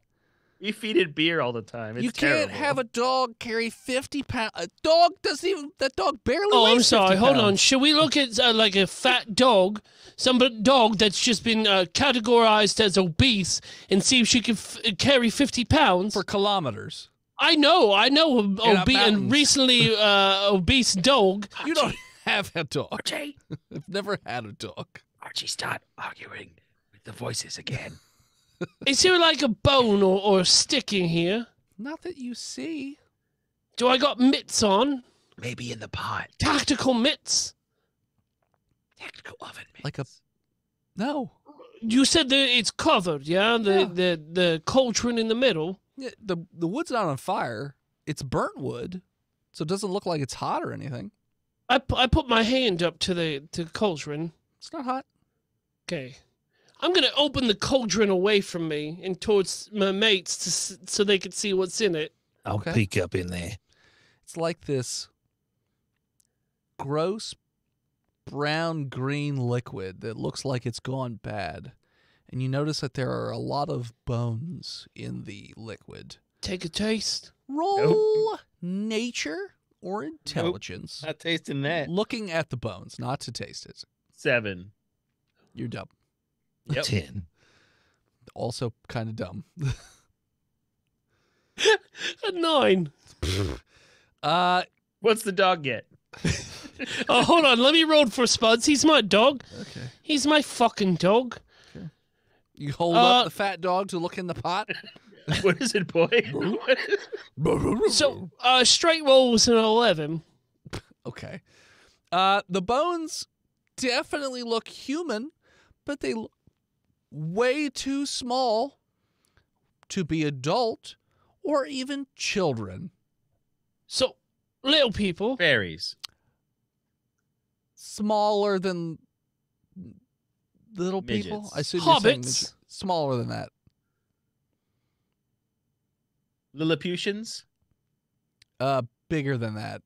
We feed it beer all the time. It's You can't terrible. have a dog carry 50 pounds. A dog doesn't even. That dog barely. Oh, weighs I'm sorry. 50 Hold on. pounds. Should we look at like a fat dog, dog that's just been categorized as obese, and see if she can carry 50 pounds? For kilometers. I know, In our and mountains. recently obese dog. You don't have a dog. Archie, I've never had a dog. Archie, start arguing with the voices again. Is there like a bone or a stick in here? Not that you see. Do I got mitts on? Maybe in the pot. Tactical mitts? Tactical oven mitts. Like a. No. You said that it's covered, yeah? Yeah. The cauldron in the middle. Yeah, the wood's not on fire. It's burnt wood, so it doesn't look like it's hot or anything. I put my hand up to the cauldron. It's not hot. Okay. I'm going to open the cauldron away from me and towards my mates so they can see what's in it. I'll Okay. peek up in there. It's like this gross brown green liquid that looks like it's gone bad. And you notice that there are a lot of bones in the liquid. Take a taste. Roll nature or intelligence. Not tasting that. Looking at the bones, not to taste it. 7. You're dumb. Yep. 10. Also kind of dumb. A 9. What's the dog get? Oh, hold on. Let me roll for Spuds. He's my dog. Okay. He's my fucking dog. You hold up the fat dog to look in the pot. What is it, boy? What is- So, straight roll was an 11. Okay. The bones definitely look human, but they look way too small to be adult or even children. So, little people. Fairies. Smaller than little people. Midgets. I assume you're saying Hobbits. smaller than that. Lilliputians. Bigger than that.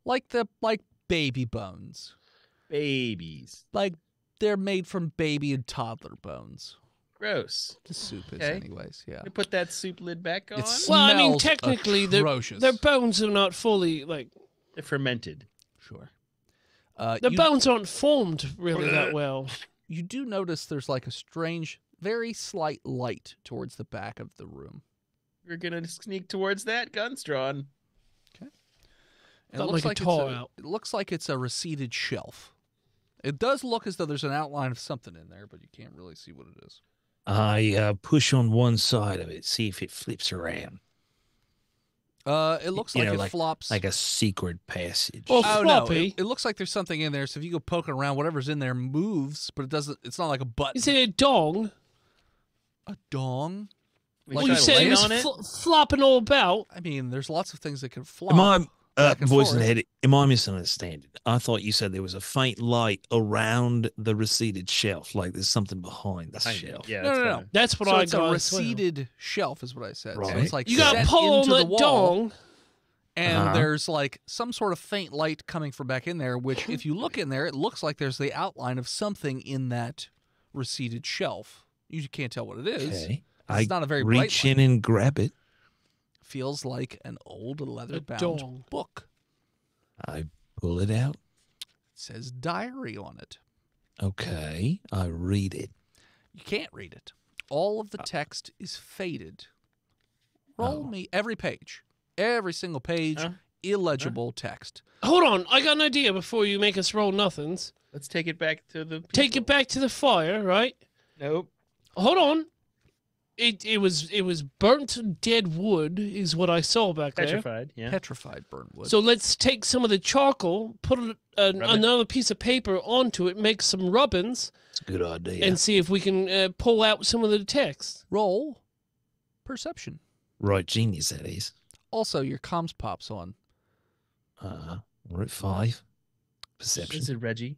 Like baby bones. Babies. Like they're made from baby and toddler bones. Gross. The soup is, Okay. anyways. Yeah. You put that soup lid back on. It's- Well, I mean, Smells technically, atrocious. their bones are not fully, like, They're fermented. Sure. the bones aren't formed really that well. You do notice there's like a strange, very slight light towards the back of the room. We're gonna sneak towards that. Guns drawn. And Got like a toy out. it looks like it's a receded shelf. It does look as though there's an outline of something in there, but you can't really see what it is. I push on one side of it, see if it flips around. It looks You like know, it like- flops. Like a secret passage. Oh, Oh no! floppy. It looks like there's something in there. So if you go poking around, whatever's in there moves, but it doesn't. It's not like a button. Is it a dong? A dong? We Well, try you to said lay it was on it. flopping all about. I mean, there's lots of things that can flop. Am I, back and voice in forth. the head, am I misunderstanding? I thought you said there was a faint light around the receded shelf, like there's something behind the Behind it. shelf. Yeah. No, it's no, kinda- no. That's what So I it's a got. as well. receded shelf, is what I said. So Right. it's like You got set to pull on into the that wall, dong. and Uh-huh. there's like some sort of faint light coming from back in there. Which, if you look in there, it looks like there's the outline of something in that receded shelf. You can't tell what it is. Okay. It's not a very bright reach light. in and grab it. Feels like an old leather-bound dong. book. I pull it out. It says diary on it. Okay. I read it. You can't read it. All of the text is faded. Roll Oh. me every page. Every single page, Huh? illegible text. Hold on, I got an idea before you make us roll nothings. Let's take it back to the. Take people. it back to the fire, right? Nope. Hold on. It was burnt dead wood is what I saw back there. Petrified. Yeah. Petrified burnt wood. So let's take some of the charcoal, put another piece of paper onto it, make some rubbins, It's a good idea. and see if we can pull out some of the text. roll perception. Right, genius that is. Also, your comms pops on. We're at 5. Perception. Is it Reggie?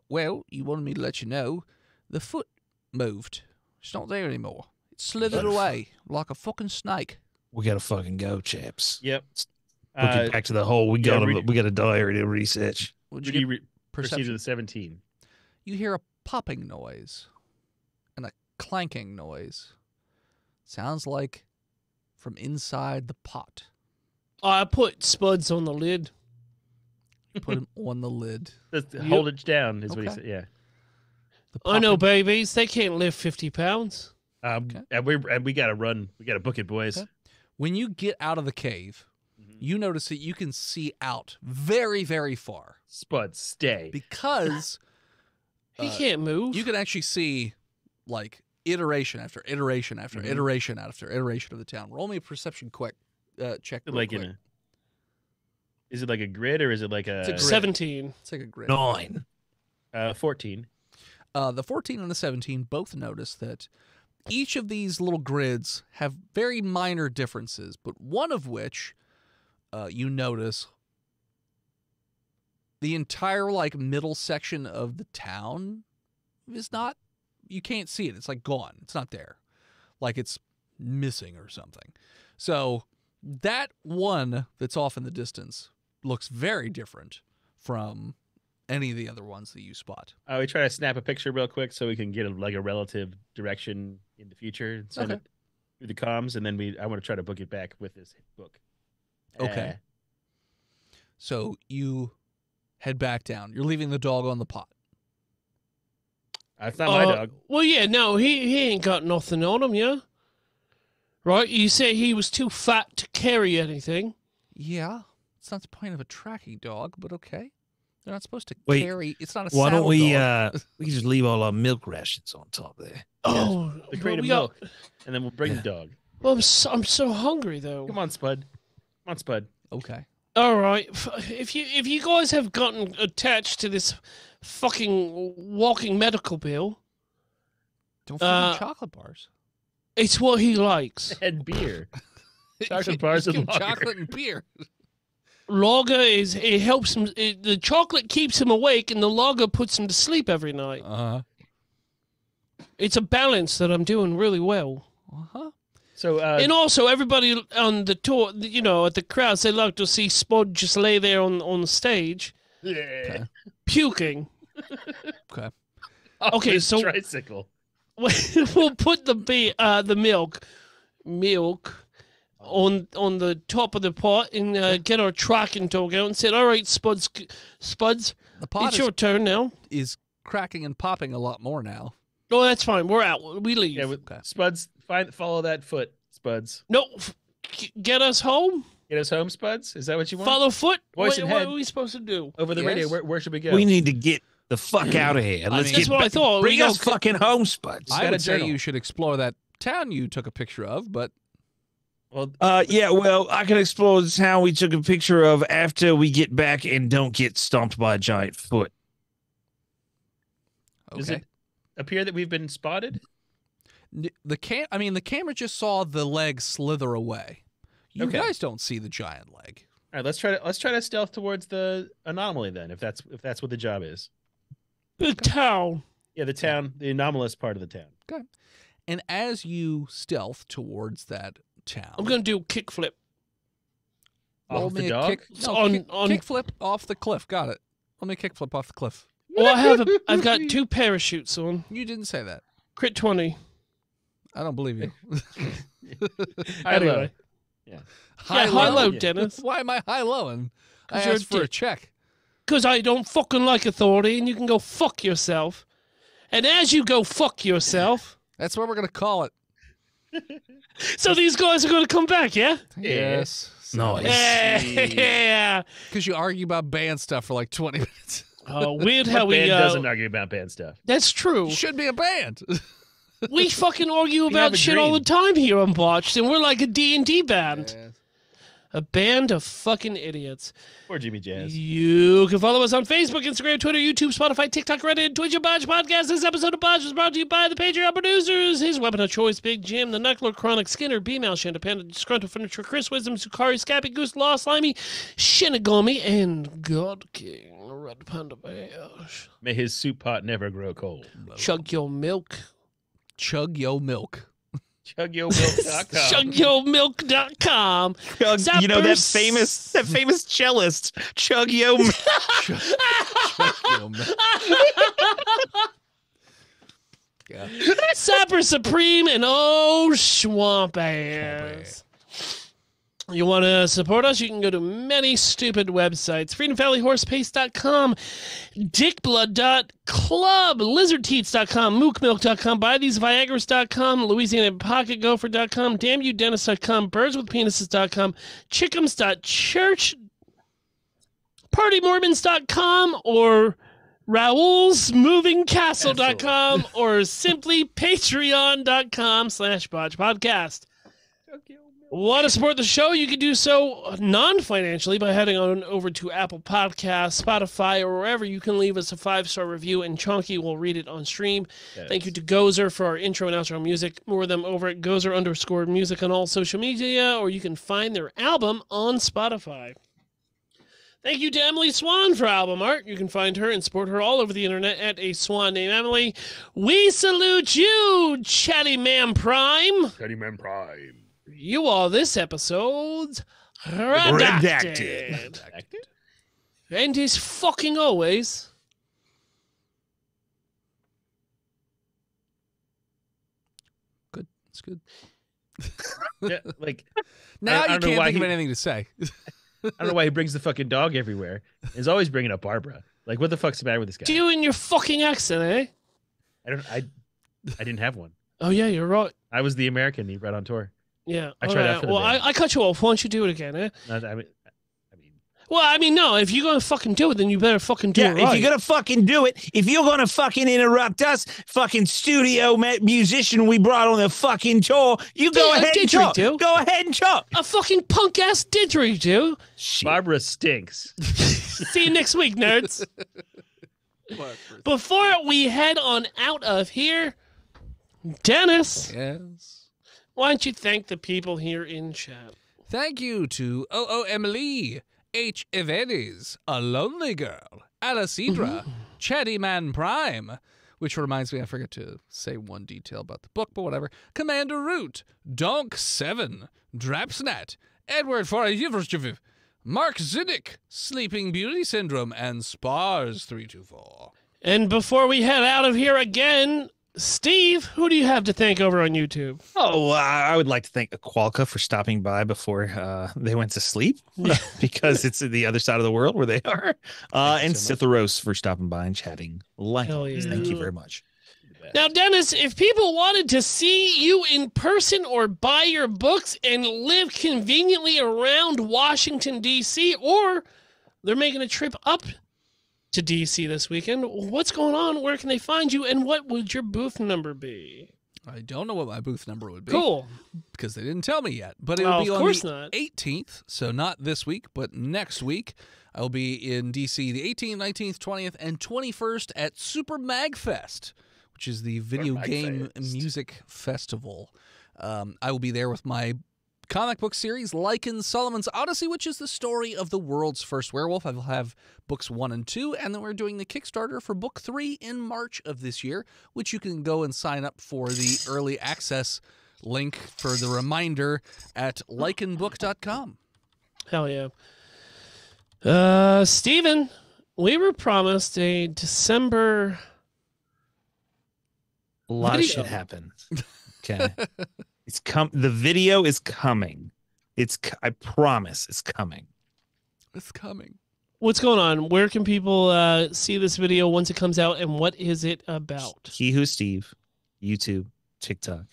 Well, you wanted me to let you know the foot moved. It's not there anymore. It slithered away like a fucking snake. We gotta fucking go, chaps. Yep. We'll get back to the hole. We yeah, got a diary to research. Would Rudy you get proceed to perception? the 17. You hear a popping noise and a clanking noise. Sounds like from inside the pot. I put spuds on the lid. Put him on the lid. Hold it down is what he Okay. said. Yeah. The I know popping- babies, they can't lift 50 pounds. Okay. And we gotta run. We gotta book it, boys. Okay. When you get out of the cave, Mhm. you notice that you can see out very, very far Spud, stay. because He can't move. you can actually see like iteration after iteration after Mhm. iteration after iteration of the town. Roll me a perception check. Check. real Like quick. in a. Is it like a grid or is it like It's a a grid. 17. Take a grid. 9. 14? The 14 and the 17 both notice that each of these little grids have very minor differences, but one of which you notice the entire like middle section of the town is not, you can't see it. It's like gone. It's not there. Like it's missing or something. So that one that's off in the distance looks very different from any of the other ones that you spot. We try to snap a picture real quick so we can get a relative direction in the future and send Okay. it through the comms, and then I want to try to book it back with this book. Okay. So you head back down. You're leaving the dog on the pot. It's not my dog. Well, yeah, no, he ain't got nothing on him, yeah? Right? You say he was too fat to carry anything. Yeah, it's not the point of a tracking dog, but okay. They're not supposed to Wait, carry. It's not a Why don't saddle we dog. we can just leave all our milk rations on top there? Oh, The but crate of we got- milk, and then we'll bring Yeah. the dog. Well, I'm so hungry though. Come on, Spud. Come on, Spud. Okay. All right, if you guys have gotten attached to this fucking walking medical bill, Don't forget Uh, chocolate bars. it's what he likes. And beer. Chocolate Just bars and give him lager. chocolate and beer. Lager it helps him. The chocolate keeps him awake, and the lager puts him to sleep every night. Uh-huh. It's a balance that I'm doing really well. Uh-huh. So, And also, everybody on the tour, you know, at the crowds, they like to see Spud just lay there on the stage, yeah. puking. Okay. Okay, This so- tricycle. We'll put the milk on the top of the pot and get our tracking dog out and said, "All right, Spuds, The pot it's your turn now." is cracking and popping a lot more now. Oh, that's fine. We're out. We leave. Yeah, with Okay. Spuds, follow that foot, Spuds. No, get us home. Get us home, Spuds. Is that what you want? Follow foot. Voice What, and what head. are we supposed to do? Over the Yes. radio. Where should we go? We need to get the fuck out of here. I Let's mean- get That's what I back- thought. Bring We us go- fucking home, Spuds. I got a would say journal. you should explore that town you took a picture of, but Well, Yeah, well, I can explore the town we took a picture of after we get back and don't get stomped by a giant foot. does okay. it appear that we've been spotted? The camera just saw the leg slither away. You Okay. guys don't see the giant leg. All right, let's try to stealth towards the anomaly then, if that's what the job is. The town. Yeah, the town, the anomalous part of the town. And as you stealth towards that town, I'm gonna do kickflip. roll Off me the a dog. kick, no, On- kick, on- kickflip off the cliff. Got it. Roll me a kickflip off the cliff. Well, I've got 2 parachutes on. You didn't say that. Crit 20. I don't believe you. High Anyway. low. Yeah, high low, Yeah. Dennis. Why am I high lowing? I 'Cause you're a asked for a dick. check. Because I don't fucking like authority, and you can go fuck yourself. And as you go fuck yourself, That's what we're gonna call it. so these guys are going to come back, yeah? Yeah. Yes. Nice. Yeah. Because you argue about band stuff for like 20 minutes. Weird how What we band doesn't argue about band stuff? That's true. You should be a band. We fucking argue have about a shit all the dream. time here on Botched, and we're like a D&D band. A band of fucking idiots. Or Jimmy Jazz. You can follow us on Facebook, Instagram, Twitter, YouTube, Spotify, TikTok, Reddit, and Twitch at Botched Podcast. This episode of Botched was brought to you by the Patreon producers. His weapon of choice, Big Jim, the Knuckler, Chronic, Skinner, B-Mal, Shanda Panda, Disgruntled Furniture, Chris Wisdom, Sukari, Scappy, Goose, Law, Slimy, Shinigami, and God King, Red Panda Bears. May his soup pot never grow cold. Chug your milk. Chug yo milk. ChugYoMilk.com. ChugYoMilk.com. You know that famous cellist, Chug Yo. Chug yo milk. Yeah. Sapper Supreme and Swamp Ass. You want to support us? You can go to many stupid websites. FreedomValleyHorsePaste.com, DickBlood.club, LizardTeats.com, MookMilk.com, BuyTheseViagras.com, LouisianaPocketGopher.com, DamnYouDentist.com, BirdsWithPenises.com, Chickums.church, PartyMormons.com, or RaoulsMovingCastle.com, or simply Patreon.com/BotchPodcast. Want to support the show? You can do so non-financially by heading on over to Apple Podcasts, Spotify, or wherever you can leave us a 5-star review, and Chonky will read it on stream. Yes. Thank you to Gozer for our intro and outro music. More of them over at Gozer_music on all social media, or you can find their album on Spotify. Thank you to Emily Swan for album art. You can find her and support her all over the internet at a swan named Emily. We salute you, Chatty Man Prime. Chatty Man Prime. You all this episode's redacted. And as fucking always, Good. It's good. Yeah, like Now I you don't know can't why think of he- anything to say. I don't know why he brings the fucking dog everywhere. He's always bringing up Barbara. Like, what the fuck's the matter with this guy? do in your fucking accent, eh? I didn't have one. Oh, yeah, you're right. I was the American he brought on tour. Yeah. I all tried right. after the Well, band. I cut you off. Why don't you do it again, eh? No, I mean, Well, I mean, no. If you're going to fucking do it, then you better fucking do it right. If you're gonna fucking do it, if you're gonna fucking interrupt us, fucking studio musician we brought on the fucking tour, you go Yeah, ahead and didgeridoo. talk. Go ahead and talk. A fucking punk-ass didgeridoo. Barbara stinks. See you next week, nerds. Before we head on out of here, Dennis, Yes. why don't you thank the people here in chat? Thank you to O.O. Emily, H. Evedes, A Lonely Girl, Alicidra, Chatty Man Prime, which reminds me, I forgot to say one detail about the book, but whatever. Commander Root, Donk 7, Drapsnat, Edward Forayivrshiv, Mark Zinnick, Sleeping Beauty Syndrome, and Spars 324. And before we head out of here again, Steve, who do you have to thank over on YouTube? Oh, I would like to thank Aqualca for stopping by before they went to sleep because it's the other side of the world where they are. And so much. Citharos for stopping by and chatting. Like Hell always. yeah. Thank you very much. Now, Dennis, if people wanted to see you in person or buy your books and live conveniently around Washington, D.C., or they're making a trip up to D.C. this weekend, what's going on? Where can they find you? And what would your booth number be? I don't know what my booth number would be. Cool. Because they didn't tell me yet. But it Oh, will be of on course the not. 18th, so not this week, but next week. I will be in D.C. the 18th, 19th, 20th, and 21st at Super Magfest, which is the video game music festival. I will be there with my comic book series, Lycan Solomon's Odyssey, which is the story of the world's first werewolf. I will have books 1 and 2, and then we're doing the Kickstarter for book 3 in March of this year, which you can go and sign up for the early access link for the reminder at lycanbook.com. Hell yeah. Steven, we were promised a December... A lot of Video. shit happened. Okay. The video is coming. I promise it's coming. It's coming. What's going on? Where can people see this video once it comes out, and what is it about? He Who Steve, YouTube, TikTok.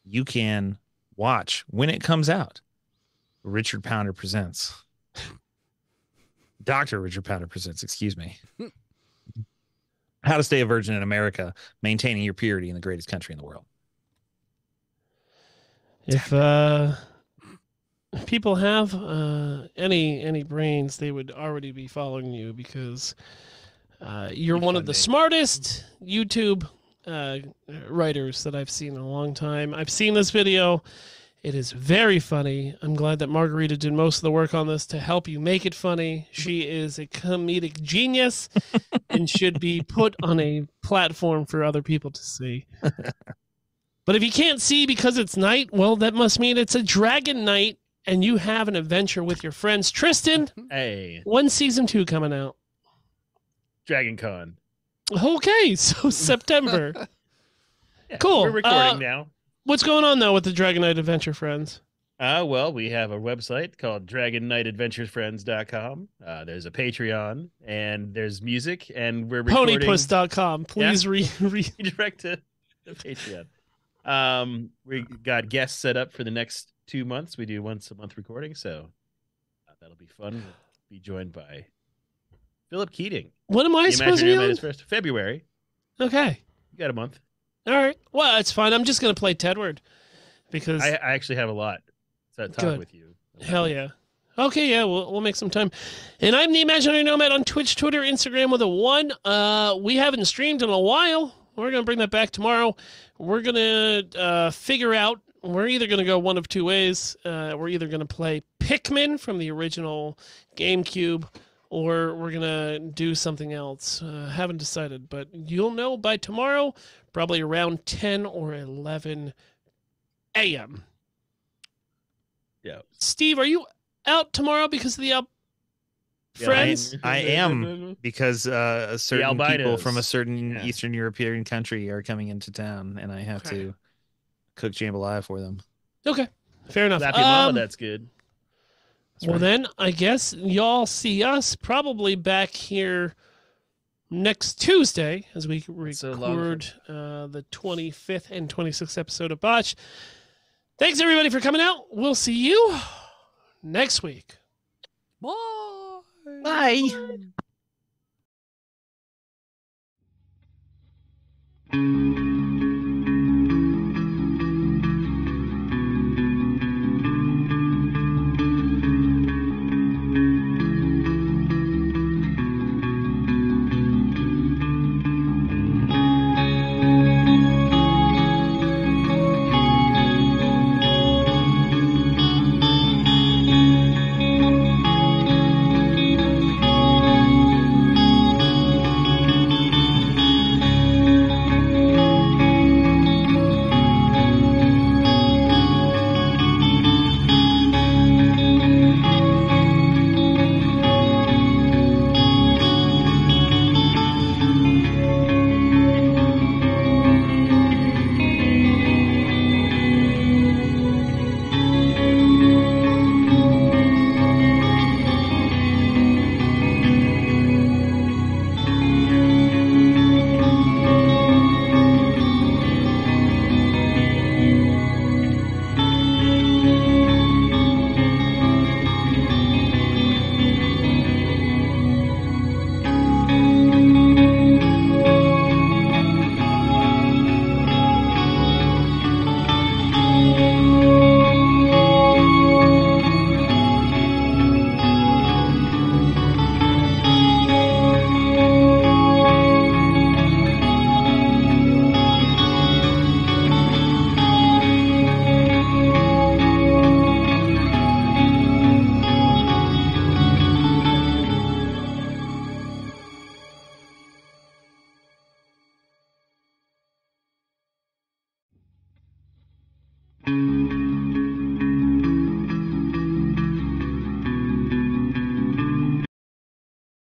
You can watch when it comes out. Richard Pounder presents. Dr. Richard Pounder presents, excuse me. How to stay a virgin in America, maintaining your purity in the greatest country in the world. If people have any brains, they would already be following you because you're one of the smartest YouTube writers that I've seen in a long time. I've seen this video. It is very funny. I'm glad that Margarita did most of the work on this to help you make it funny. She is a comedic genius and should be put on a platform for other people to see. But if you can't see because it's night, well, that must mean it's a dragon night and you have an adventure with your friends. Tristan, Hey, when's season 2 coming out? Dragon Con. Okay, so September. Yeah, Cool. We're recording now. What's going on, though, with the Dragon Knight Adventure Friends? Well, we have a website called DragonKnightAdventuresFriends.com. There's a Patreon, and there's music, and we're recording... Ponypuss.com. Please redirect to the Patreon. We got guests set up for the next 2 months. We do once a month recording, so that'll be fun. We'll be joined by Philip Keating. What am I supposed to be on? First February. Okay. You got a month. All right. Well, it's fine. I'm just going to play Tedward because I actually have a lot to talk Good. with you. Hell yeah. Okay, yeah, we'll make some time. And I'm the Imaginary Nomad on Twitch, Twitter, Instagram with a 1. We haven't streamed in a while. We're going to bring that back tomorrow. We're going to figure out, we're either going to go one of two ways. We're either going to play Pikmin from the original GameCube, or we're going to do something else. Haven't decided, but you'll know by tomorrow, probably around 10 or 11 a.m. Yeah. Steve, are you out tomorrow because of the friends? I am, because certain people albinos. from a certain Eastern European country are coming into town, and I have to cook jambalaya for them. Okay, fair enough. Happy Mama, that's good. Well, then, I guess y'all see us probably back here next Tuesday as we record the 25th and 26th episode of Botched. Thanks, everybody, for coming out. We'll see you next week. Bye. Bye.